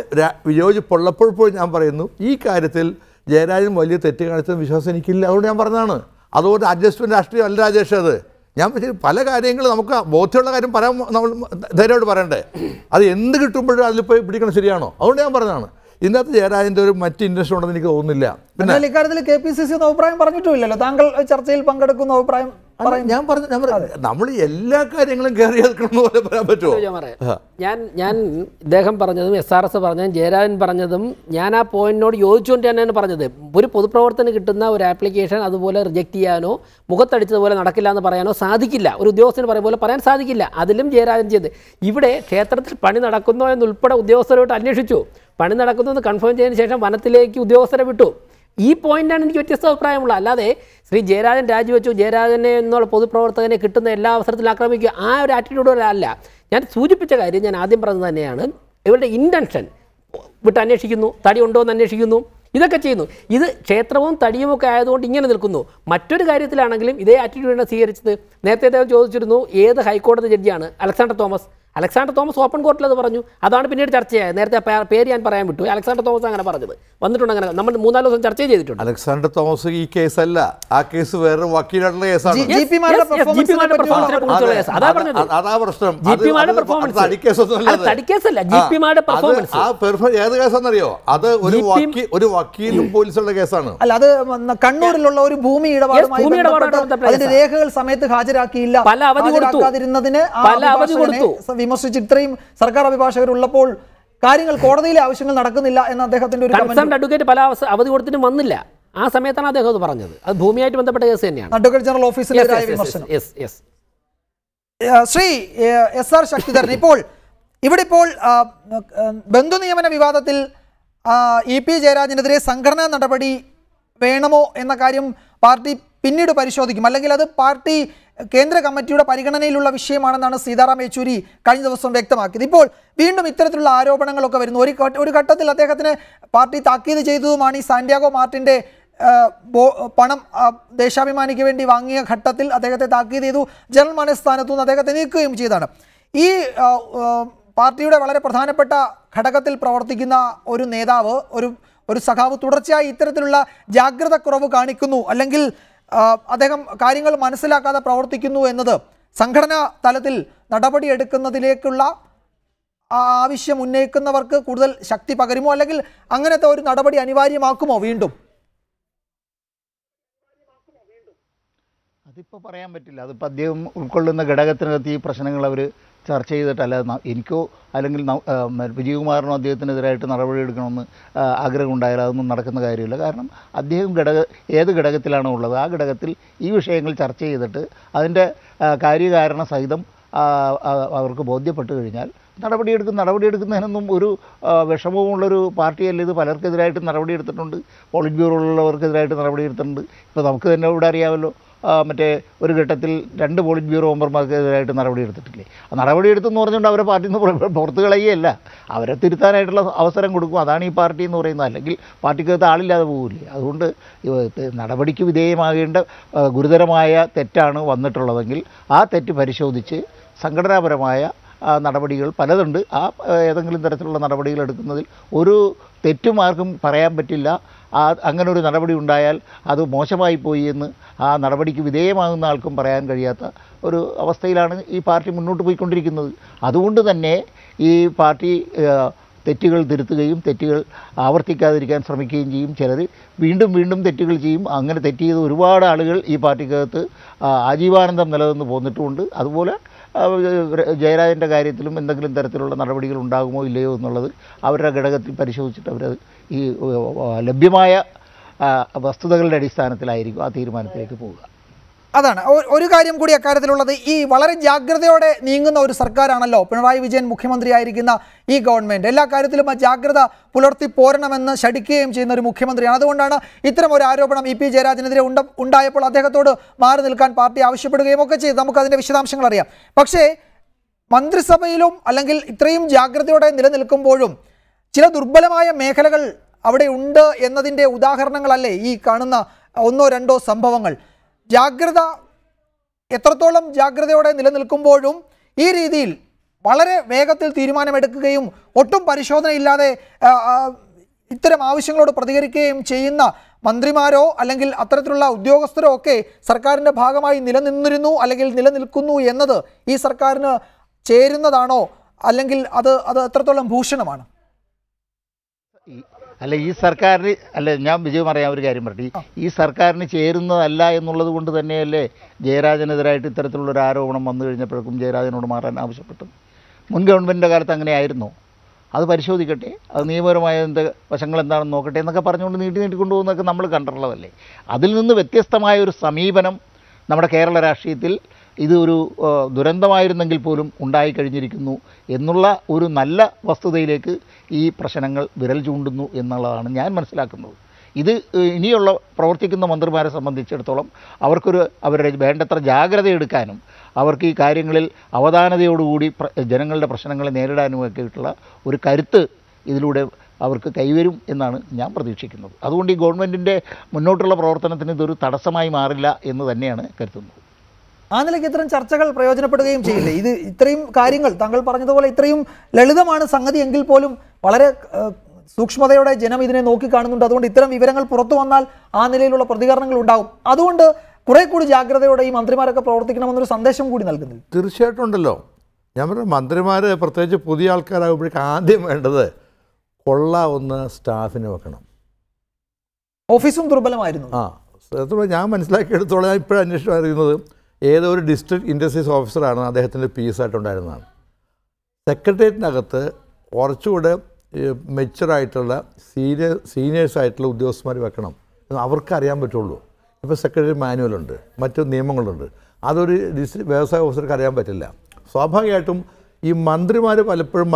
വിയോജിപ്പുള്ളപ്പോഴും ഞാൻ പറയുന്നു, ഈ കാര്യത്തിൽ ജയരാജൻ വലിയ തെറ്റ് കാണിച്ചത് വിശ്വാസം എനിക്കില്ല. അതുകൊണ്ട് ഞാൻ പറഞ്ഞതാണ്. അതുകൊണ്ട് അഡ്ജസ്റ്റ്മെൻറ്റ് രാഷ്ട്രീയം അല്ല രാജേഷ്. അത് ഞാൻ പല കാര്യങ്ങളും നമുക്ക് ബോധ്യമുള്ള കാര്യം പറയാൻ നമ്മൾ ധൈര്യമായിട്ട് പറയണ്ടേ. അത് എന്ത് കിട്ടുമ്പോഴും അതിലിപ്പോൾ പിടിക്കണം, ശരിയാണോ? അതുകൊണ്ട് ഞാൻ പറഞ്ഞതാണ്. ഇതിനകത്ത് ജയരാജൻ്റെ ഒരു മറ്റ് ഇൻട്രസ്റ്റ് ഉണ്ടെന്ന് എനിക്ക് തോന്നുന്നില്ല. പിന്നെ
ഇക്കാര്യത്തിൽ KPCC അഭിപ്രായം പറഞ്ഞിട്ടുമില്ലല്ലോ. താങ്കൾ ചർച്ചയിൽ പങ്കെടുക്കുന്ന അഭിപ്രായം
ഞാൻ നമ്മൾ എല്ലാ കാര്യങ്ങളും കയറി എടുക്കണമെന്ന് പോലെ പറയാൻ പറ്റുമോ?
ഞാൻ ഇദ്ദേഹം പറഞ്ഞതും SRS പറഞ്ഞതും ജയരാജൻ പറഞ്ഞതും ഞാൻ ആ പോയിന്റിനോട് യോജിച്ചുകൊണ്ട് തന്നെയാണ് പറഞ്ഞത്. ഒരു പൊതുപ്രവർത്തനം കിട്ടുന്ന ഒരു ആപ്ലിക്കേഷൻ അതുപോലെ റിജക്റ്റ് ചെയ്യാനോ മുഖത്തടിച്ചതുപോലെ നടക്കില്ല എന്ന് പറയാനോ സാധിക്കില്ല. ഒരു ഉദ്യോഗസ്ഥന് പറയും പോലെ പറയാൻ സാധിക്കില്ല. അതിലും ജയരാജൻ ചെയ്ത് ഇവിടെ ക്ഷേത്രത്തിൽ പണി നടക്കുന്നോ എന്നുൾപ്പെടെ ഉദ്യോഗസ്ഥരോട്ട് അന്വേഷിച്ചു. പണി നടക്കുന്നതെന്ന് കൺഫേം ചെയ്തതിന് ശേഷം വനത്തിലേക്ക് ഉദ്യോഗസ്ഥരെ വിട്ടു. ഈ പോയിന്റാണ് എനിക്ക് വ്യത്യസ്ത അഭിപ്രായമുള്ളത്. അല്ലാതെ ശ്രീ ജയരാജൻ രാജിവെച്ചു, ജയരാജനെ എന്നുള്ള പൊതുപ്രവർത്തകനെ കിട്ടുന്ന എല്ലാ അവസരത്തിലും ആക്രമിക്കുക, ആ ഒരു ആറ്റിറ്റ്യൂഡല്ല. ഞാൻ സൂചിപ്പിച്ച കാര്യം ഞാൻ ആദ്യം പറഞ്ഞത് തന്നെയാണ്. ഇവരുടെ ഇൻറ്റൻഷൻ വിട്ട് അന്വേഷിക്കുന്നു, തടി ഉണ്ടോ എന്ന് അന്വേഷിക്കുന്നു, ഇതൊക്കെ ചെയ്യുന്നു. ഇത് ക്ഷേത്രവും തടിയുമൊക്കെ ആയതുകൊണ്ട് ഇങ്ങനെ നിൽക്കുന്നു. മറ്റൊരു കാര്യത്തിലാണെങ്കിലും ഇതേ ആറ്റിറ്റ്യൂഡാണ് സ്വീകരിച്ചത്. നേരത്തെ അദ്ദേഹം ചോദിച്ചിരുന്നു ഏത് ഹൈക്കോടതി ജഡ്ജിയാണ്? അലക്സാണ്ടർ തോമസ് ഓപ്പൺ കോർട്ടിൽ അത് പറഞ്ഞു. അതാണ് പിന്നീട് ചർച്ചയായത്. നേരത്തെ പേര് ഞാൻ പറയാൻ വിട്ടു. അലക്സാണ്ടർ തോമസ് അങ്ങനെ പറഞ്ഞത് വന്നിട്ടുണ്ട്. അങ്ങനെ നമ്മൾ 3-4 ദിവസം ചർച്ച ചെയ്തിട്ടുണ്ട്.
അലക്സാണ്ടർ തോമസ് ഈ കേസല്ല, ആ കേസ് വേറെ വക്കീലായിട്ടുള്ള കേസാണ്. അതാ പ്രശ്നം. ഏത് കേസാണെന്നറിയോ? അത് ഒരു വക്കീലും പോലീസുള്ള കേസാണ്.
അല്ല, അത് കണ്ണൂരിലുള്ള ഒരു ഭൂമി ഇടപാടുമായി അതിന്റെ രേഖകൾ സമയത്ത് ഹാജരാക്കിയില്ല. ഹാജരാക്കാതിരുന്നതിന് വിമർശിച്ച് ഇത്രയും സർക്കാർ അഭിഭാഷകരുള്ളപ്പോൾ കാര്യങ്ങൾ കോടതിയിലെ ആവശ്യങ്ങൾ നടക്കുന്നില്ല എന്ന അദ്ദേഹത്തിന്റെ ഒരു
കൺസേൺഡ് അഡ്വക്കേറ്റ് പല അവധി കൊടുത്തിട്ടും വന്നില്ല. ആ സമയത്താണ് അദ്ദേഹം അത് പറഞ്ഞത്. അത് ഭൂമിയായിട്ട് ബന്ധപ്പെട്ട കേസ് തന്നെയാണ്.
അഡ്വക്കേറ്റ് ജനറൽ ഓഫീസിനെതിരായ വിമർശനം. ശ്രീ SR ശക്തിധരൻ, ഇവിടെ ബന്ധു നിയമന വിവാദത്തിൽ ഇ പി ജയരാജനെതിരെ സംഘടനാ നടപടി വേണമോ എന്ന കാര്യം പാർട്ടി പിന്നീട് പരിശോധിക്കും, അല്ലെങ്കിൽ അത് പാർട്ടി കേന്ദ്ര കമ്മിറ്റിയുടെ പരിഗണനയിലുള്ള വിഷയമാണെന്നാണ് സീതാറാം യെച്ചൂരി കഴിഞ്ഞ ദിവസം വ്യക്തമാക്കിയത്. ഇപ്പോൾ വീണ്ടും ഇത്തരത്തിലുള്ള ആരോപണങ്ങളൊക്കെ വരുന്നു. ഒരു ഘട്ടത്തിൽ അദ്ദേഹത്തിന് പാർട്ടി താക്കീത് ചെയ്തതുമാണ് ഈ സാന്റിയാഗോ മാർട്ടിൻ്റെ പണം ദേശാഭിമാനിക്ക് വേണ്ടി വാങ്ങിയ ഘട്ടത്തിൽ അദ്ദേഹത്തെ താക്കീത് ചെയ്തു. ജനറൽ മാനേജർ സ്ഥാനത്തു നിന്ന് അദ്ദേഹത്തെ നീക്കുകയും ചെയ്തതാണ്. ഈ പാർട്ടിയുടെ വളരെ പ്രധാനപ്പെട്ട ഘടകത്തിൽ പ്രവർത്തിക്കുന്ന ഒരു നേതാവ്, ഒരു സഖാവ് തുടർച്ചയായി ഇത്തരത്തിലുള്ള ജാഗ്രത കുറവ് കാണിക്കുന്നു, അല്ലെങ്കിൽ അദ്ദേഹം കാര്യങ്ങൾ മനസ്സിലാക്കാതെ പ്രവർത്തിക്കുന്നു എന്നത് സംഘടനാ തലത്തിൽ നടപടിയെടുക്കുന്നതിലേക്കുള്ള ആവശ്യം ഉന്നയിക്കുന്നവർക്ക് കൂടുതൽ ശക്തി പകരുമോ, അല്ലെങ്കിൽ അങ്ങനത്തെ ഒരു നടപടി അനിവാര്യമാക്കുമോ വീണ്ടും?
അതിപ്പോൾ പറയാൻ പറ്റില്ല. അതിപ്പോൾ അദ്ദേഹം ഉൾക്കൊള്ളുന്ന ഘടകത്തിനകത്ത് ഈ പ്രശ്നങ്ങൾ അവർ ചർച്ച ചെയ്തിട്ടല്ല. എനിക്കോ അല്ലെങ്കിൽ വിജയകുമാറിനോ അദ്ദേഹത്തിനെതിരായിട്ട് നടപടിയെടുക്കണമെന്ന് ആഗ്രഹമുണ്ടായാലും അതൊന്നും നടക്കുന്ന കാര്യമില്ല. കാരണം അദ്ദേഹം ഏത് ഘടകത്തിലാണോ ഉള്ളത് ആ ഘടകത്തിൽ ഈ വിഷയങ്ങൾ ചർച്ച ചെയ്തിട്ട് അതിൻ്റെ കാര്യകാരണ സഹിതം അവർക്ക് ബോധ്യപ്പെട്ട് കഴിഞ്ഞാൽ നടപടിയെടുക്കുന്നതിനൊന്നും ഒരു വിഷമവുമുള്ളൊരു പാർട്ടിയല്ല ഇത്. പലർക്കെതിരായിട്ട് നടപടിയെടുത്തിട്ടുണ്ട്, പോളിറ്റ് ബ്യൂറോയിലുള്ളവർക്കെതിരായിട്ട് നടപടിയെടുത്തിട്ടുണ്ട്. ഇപ്പോൾ നമുക്ക് തന്നെ ഇവിടെ അറിയാമല്ലോ, മറ്റേ ഒരു ഘട്ടത്തിൽ 2 പോളിറ്റ് ബ്യൂറോ മെമ്പർമാർക്കെതിരായിട്ട് നടപടിയെടുത്തിട്ടില്ലേ. ആ നടപടിയെടുത്തെന്ന് പറഞ്ഞുകൊണ്ട് അവരെ പാർട്ടിയിൽ നിന്ന് പുറത്ത് കളയുകയല്ല, അവരെ തിരുത്താനായിട്ടുള്ള അവസരം കൊടുക്കും. അതാണ് ഈ പാർട്ടി എന്ന് പറയുന്നത്. അല്ലെങ്കിൽ പാർട്ടിക്കകത്ത് ആളില്ലാതെ പോകില്ലേ. അതുകൊണ്ട് നടപടിക്ക് വിധേയമാകേണ്ട ഗുരുതരമായ തെറ്റാണ് വന്നിട്ടുള്ളതെങ്കിൽ ആ തെറ്റ് പരിശോധിച്ച് സംഘടനാപരമായ നടപടികൾ പലതുണ്ട്. ആ ഏതെങ്കിലും തരത്തിലുള്ള നടപടികൾ എടുക്കുന്നതിൽ ഒരു തെറ്റും ആർക്കും പറയാൻ പറ്റില്ല. അങ്ങനെ ഒരു നടപടി ഉണ്ടായാൽ അത് മോശമായി പോയി എന്ന് ആ നടപടിക്ക് വിധേയമാകുന്ന ആൾക്കും പറയാൻ കഴിയാത്ത ഒരു അവസ്ഥയിലാണ് ഈ പാർട്ടി മുന്നോട്ട് പോയിക്കൊണ്ടിരിക്കുന്നത്. അതുകൊണ്ട് തന്നെ ഈ പാർട്ടി തെറ്റുകൾ തിരുത്തുകയും തെറ്റുകൾ ആവർത്തിക്കാതിരിക്കാൻ ശ്രമിക്കുകയും ചെയ്യും. ചിലർ വീണ്ടും വീണ്ടും തെറ്റുകൾ ചെയ്യും. അങ്ങനെ തെറ്റ് ചെയ്ത് ഒരുപാട് ആളുകൾ ഈ പാർട്ടിക്കകത്ത് ആജീവാനന്ദം നിലനിന്ന് പോന്നിട്ടുമുണ്ട്. അതുപോലെ ജയരാജൻ്റെ കാര്യത്തിലും എന്തെങ്കിലും തരത്തിലുള്ള നടപടികൾ ഉണ്ടാകുമോ ഇല്ലയോ എന്നുള്ളത് അവരുടെ ഘടകത്തിൽ പരിശോധിച്ചിട്ട് അവരത് ഈ ലഭ്യമായ വസ്തുതകളുടെ അടിസ്ഥാനത്തിലായിരിക്കും ആ തീരുമാനത്തിലേക്ക് പോവുക.
അതാണ് ഒരു കാര്യം കൂടി അക്കാര്യത്തിലുള്ളത്. ഈ വളരെ ജാഗ്രതയോടെ നീങ്ങുന്ന ഒരു സർക്കാരാണല്ലോ പിണറായി വിജയൻ മുഖ്യമന്ത്രിയായിരിക്കുന്ന ഈ ഗവൺമെൻറ്. എല്ലാ കാര്യത്തിലും ആ ജാഗ്രത പുലർത്തി പോരണമെന്ന് ശഠിക്കുകയും ചെയ്യുന്ന ഒരു മുഖ്യമന്ത്രിയാണ്. അതുകൊണ്ടാണ് ഇത്തരം ഒരു ആരോപണം ഇ പി ജയരാജനെതിരെ ഉണ്ടായപ്പോൾ അദ്ദേഹത്തോട് മാറി നിൽക്കാൻ പാർട്ടി ആവശ്യപ്പെടുകയും ഒക്കെ ചെയ്ത് നമുക്കതിൻ്റെ വിശദാംശങ്ങൾ അറിയാം. പക്ഷേ മന്ത്രിസഭയിലും അല്ലെങ്കിൽ ഇത്രയും ജാഗ്രതയോടെ നിലനിൽക്കുമ്പോഴും ചില ദുർബലമായ മേഖലകൾ അവിടെ ഉണ്ട് എന്നതിൻ്റെ ഉദാഹരണങ്ങളല്ലേ ഈ കാണുന്ന 1-2 സംഭവങ്ങൾ. ജാഗ്രത എത്രത്തോളം ജാഗ്രതയോടെ നിലനിൽക്കുമ്പോഴും ഈ രീതിയിൽ വളരെ വേഗത്തിൽ തീരുമാനമെടുക്കുകയും ഒട്ടും പരിശോധനയില്ലാതെ ഇത്തരം ആവശ്യങ്ങളോട് പ്രതികരിക്കുകയും ചെയ്യുന്ന മന്ത്രിമാരോ അല്ലെങ്കിൽ അത്തരത്തിലുള്ള ഉദ്യോഗസ്ഥരോ ഒക്കെ സർക്കാരിൻ്റെ ഭാഗമായി നിലനിന്നിരുന്നു അല്ലെങ്കിൽ നിലനിൽക്കുന്നു എന്നത് ഈ സർക്കാരിന് ചേരുന്നതാണോ, അല്ലെങ്കിൽ അത് എത്രത്തോളം ഭൂഷണമാണ്?
അല്ല, ഈ സർക്കാരിന് ഞാൻ വിജയം അറിയാൻ ഒരു കാര്യം പറഞ്ഞു. ഈ സർക്കാരിന് ചേരുന്നതല്ല എന്നുള്ളത് കൊണ്ട് തന്നെയല്ലേ ജയരാജനെതിരായിട്ട് ഇത്തരത്തിലുള്ളൊരു ആരോപണം വന്നു കഴിഞ്ഞപ്പോഴേക്കും ജയരാജനോട് മാറാൻ ആവശ്യപ്പെട്ടത്. മുൻ ഗവൺമെൻറ്റിൻ്റെ കാലത്ത് അങ്ങനെ ആയിരുന്നോ? അത് പരിശോധിക്കട്ടെ, അത് നിയമപരമായ വശങ്ങൾ എന്താണെന്ന് നോക്കട്ടെ എന്നൊക്കെ പറഞ്ഞുകൊണ്ട് നീട്ടിക്കൊണ്ടുപോകുന്നതൊക്കെ നമ്മൾ കണ്ടിട്ടുള്ളതല്ലേ. അതിൽ നിന്ന് വ്യത്യസ്തമായ ഒരു സമീപനം നമ്മുടെ കേരള രാഷ്ട്രീയത്തിൽ ഇത് ഒരു ദുരന്തമായിരുന്നെങ്കിൽ പോലും ഉണ്ടായിക്കഴിഞ്ഞിരിക്കുന്നു എന്നുള്ള ഒരു നല്ല വസ്തുതയിലേക്ക് ഈ പ്രശ്നങ്ങൾ വിരൽ ചൂണ്ടുന്നു എന്നുള്ളതാണ് ഞാൻ മനസ്സിലാക്കുന്നത്. ഇത് ഇനിയുള്ള പ്രവർത്തിക്കുന്ന മന്ത്രിമാരെ സംബന്ധിച്ചിടത്തോളം അവരുടെ വേണ്ടത്ര ജാഗ്രത എടുക്കാനും അവർക്ക് ഈ കാര്യങ്ങളിൽ അവധാനതയോടുകൂടി ജനങ്ങളുടെ പ്രശ്നങ്ങളെ നേരിടാനുമൊക്കെയായിട്ടുള്ള ഒരു കരുത്ത് ഇതിലൂടെ അവർക്ക് കൈവരും എന്നാണ് ഞാൻ പ്രതീക്ഷിക്കുന്നത്. അതുകൊണ്ട് ഈ ഗവൺമെൻറ്റിൻ്റെ മുന്നോട്ടുള്ള പ്രവർത്തനത്തിന് ഇതൊരു തടസ്സമായി മാറില്ല എന്ന് തന്നെയാണ് കരുതുന്നത്.
ആ നിലയ്ക്ക് ഇത്തരം ചർച്ചകൾ പ്രയോജനപ്പെടുകയും ചെയ്യില്ലേ? ഇത് ഇത്രയും കാര്യങ്ങൾ താങ്കൾ പറഞ്ഞതുപോലെ ഇത്രയും ലളിതമാണ് സംഗതി എങ്കിൽ പോലും വളരെ സൂക്ഷ്മതയോടെ ജനം ഇതിനെ നോക്കിക്കാണുന്നുണ്ട്. അതുകൊണ്ട് ഇത്തരം വിവരങ്ങൾ പുറത്തു വന്നാൽ ആ നിലയിലുള്ള പ്രതികരണങ്ങൾ ഉണ്ടാകും. അതുകൊണ്ട് കുറെ കൂടി ജാഗ്രതയോടെ ഈ മന്ത്രിമാരൊക്കെ പ്രവർത്തിക്കണമെന്നൊരു സന്ദേശം കൂടി നൽകുന്നില്ല.
തീർച്ചയായിട്ടും ഉണ്ടല്ലോ. ഞാൻ പറഞ്ഞ മന്ത്രിമാർ പ്രത്യേകിച്ച് പുതിയ ആൾക്കാരാകുമ്പോഴേക്ക് ആദ്യം വേണ്ടത് കൊള്ളാവുന്ന സ്റ്റാഫിനെ വെക്കണം.
ഓഫീസും ദുർബലമായിരുന്നു.
ഞാൻ മനസ്സിലാക്കിയെടുത്തോളം ഞാൻ ഇപ്പോഴും അന്വേഷണം അറിയുന്നത് ഏതോ ഒരു ഡിസ്ട്രിക്ട് ഇൻഡസ്ട്രീസ് ഓഫീസറാണ് അദ്ദേഹത്തിൻ്റെ PS ആയിട്ടുണ്ടായിരുന്നതാണ്. സെക്രട്ടേറിയറ്റിനകത്ത് കുറച്ചുകൂടെ മെച്ചുറായിട്ടുള്ള സീനിയേഴ്സായിട്ടുള്ള ഉദ്യോഗസ്ഥന്മാർ വെക്കണം. അവർക്ക് അറിയാൻ പറ്റുള്ളൂ. ഇപ്പോൾ സെക്രട്ടറി മാനുവലുണ്ട്, മറ്റു നിയമങ്ങളുണ്ട്. അതൊരു ഡിസ്ട്രിക്ട് വ്യവസായ ഓഫീസർക്ക് അറിയാൻ പറ്റില്ല. സ്വാഭാവികമായിട്ടും ഈ മന്ത്രിമാർ പലപ്പോഴും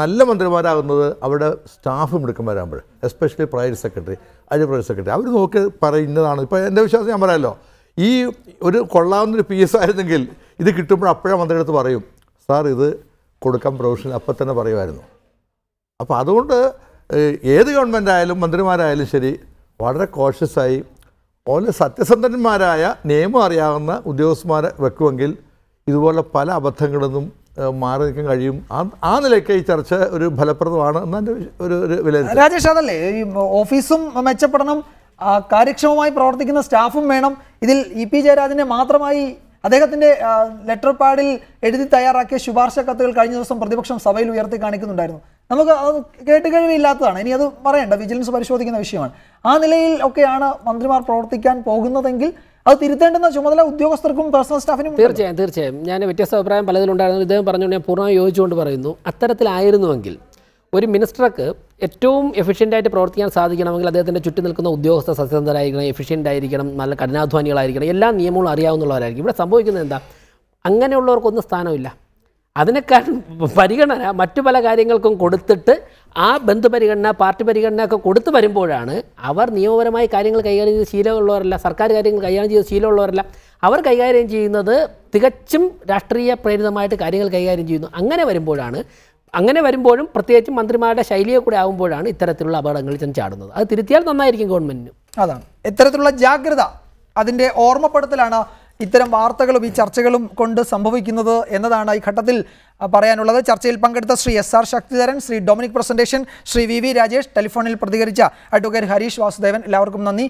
നല്ല മന്ത്രിമാരാകുന്നത് അവിടെ സ്റ്റാഫ് മിടുക്കന്മാരാകുമ്പോൾ, especially private secretary, private secretary അവർ നോക്കി പറയുന്നതാണ്. ഇപ്പോൾ എൻ്റെ വിശ്വാസം ഞാൻ പറയാമല്ലോ, ഈ ഒരു കൊള്ളാവുന്നൊരു PS ആയിരുന്നെങ്കിൽ ഇത് കിട്ടുമ്പോൾ അപ്പോഴേ മന്ത്രിയുടെ അടുത്ത് പറയും, സാർ ഇത് കൊടുക്കാൻ പ്രൊഫഷണൽ അപ്പം തന്നെ പറയുമായിരുന്നു. അപ്പോൾ അതുകൊണ്ട് ഏത് ഗവൺമെൻറ് ആയാലും മന്ത്രിമാരായാലും ശരി വളരെ കോഷ്യസായി വളരെ സത്യസന്ധന്മാരായ നിയമം അറിയാവുന്ന ഉദ്യോഗസ്ഥന്മാരെ വെക്കുമെങ്കിൽ ഇതുപോലെ പല അബദ്ധങ്ങളൊന്നും മാറി നിൽക്കാൻ കഴിയും. ആ നിലയ്ക്ക് ഈ ചർച്ച ഒരു ഫലപ്രദമാണ് എന്നെ ഒരു വിലയിരുത്തൽ.
രാജേഷ്, അതല്ലേ ഈ ഓഫീസും മെച്ചപ്പെടണം, കാര്യക്ഷമമായി പ്രവർത്തിക്കുന്ന സ്റ്റാഫും വേണം. ഇതിൽ ഇ പി ജയരാജനെ മാത്രമായി അദ്ദേഹത്തിൻ്റെ ലെറ്റർ പാഡിൽ എഴുതി തയ്യാറാക്കിയ ശുപാർശ കത്തുകൾ കഴിഞ്ഞ ദിവസം പ്രതിപക്ഷം സഭയിൽ ഉയർത്തി കാണിക്കുന്നുണ്ടായിരുന്നു. നമുക്ക് അത് കേട്ടുകഴിവില്ലാത്തതാണ്. ഇനി അത് പറയണ്ട, വിജിലൻസ് പരിശോധിക്കുന്ന വിഷയമാണ്. ആ നിലയിൽ ഒക്കെയാണ് മന്ത്രിമാർ പ്രവർത്തിക്കാൻ പോകുന്നതെങ്കിൽ അത് തിരുത്തേണ്ടുന്ന ചുമതല ഉദ്യോഗസ്ഥർക്കും പേഴ്സണൽ സ്റ്റാഫിനും
തീർച്ചയായും ഞാൻ വ്യത്യസ്ത അഭിപ്രായം പലതിലുണ്ടായിരുന്നു. ഇദ്ദേഹം പറഞ്ഞുകൊണ്ട് ഞാൻ പൂർണ്ണമായി യോജിച്ചുകൊണ്ട് പറയുന്നു. അത്തരത്തിലായിരുന്നുവെങ്കിൽ ഒരു മിനിസ്റ്റർക്ക് ഏറ്റവും എഫിഷ്യൻ്റായിട്ട് പ്രവർത്തിക്കാൻ സാധിക്കണമെങ്കിൽ അദ്ദേഹത്തിൻ്റെ ചുറ്റും നിൽക്കുന്ന ഉദ്യോഗസ്ഥ സത്യസന്ധരായിരിക്കണം, എഫിഷ്യൻ്റ് ആയിരിക്കണം, നല്ല കഠിനാധ്വാനികളായിരിക്കണം, എല്ലാ നിയമങ്ങളും അറിയാവുന്നവരായിരിക്കും. ഇവിടെ സംഭവിക്കുന്നത് എന്താ? അങ്ങനെയുള്ളവർക്കൊന്നും സ്ഥാനമില്ല. അതിനേക്കാൾ പരിഗണന മറ്റു പല കാര്യങ്ങൾക്കും കൊടുത്തിട്ട് ആ ബന്ധുപരിഗണന, പാർട്ടി പരിഗണന ഒക്കെ കൊടുത്തു വരുമ്പോഴാണ് അവർ നിയമപരമായി കാര്യങ്ങൾ കൈകാര്യം ചെയ്ത് ശീലമുള്ളവരല്ല, സർക്കാർ കാര്യങ്ങൾ കൈകാര്യം ചെയ്ത് ശീലമുള്ളവരല്ല. അവർ കൈകാര്യം ചെയ്യുന്നത് തികച്ചും രാഷ്ട്രീയ പ്രേരിതമായിട്ട് കാര്യങ്ങൾ കൈകാര്യം ചെയ്യുന്നു. അങ്ങനെ വരുമ്പോഴും പ്രത്യേകിച്ചും മന്ത്രിമാരുടെ ശൈലിയെ കൂടെ ആകുമ്പോഴാണ് ഇത്തരത്തിലുള്ള അപകടങ്ങളിൽ ചെന്ന് ചാടുന്നത്. അത് തിരുത്തിയാൽ നന്നായിരിക്കും ഗവൺമെൻറ്റിന്.
അതാണ് ഇത്തരത്തിലുള്ള ജാഗ്രത, അതിൻ്റെ ഓർമ്മപ്പെടുത്തലാണ് ഇത്തരം വാർത്തകളും ഈ ചർച്ചകളും കൊണ്ട് സംഭവിക്കുന്നത് എന്നതാണ് ഈ ഘട്ടത്തിൽ പറയാനുള്ളത്. ചർച്ചയിൽ പങ്കെടുത്ത Shri SR Sakthidharan, Shri Dominic presentation, Shri VV Rajesh, ടെലിഫോണിൽ പ്രതികരിച്ച അഡ്വക്കേറ്റ് ഹരീഷ് വാസുദേവൻ, എല്ലാവർക്കും നന്ദി.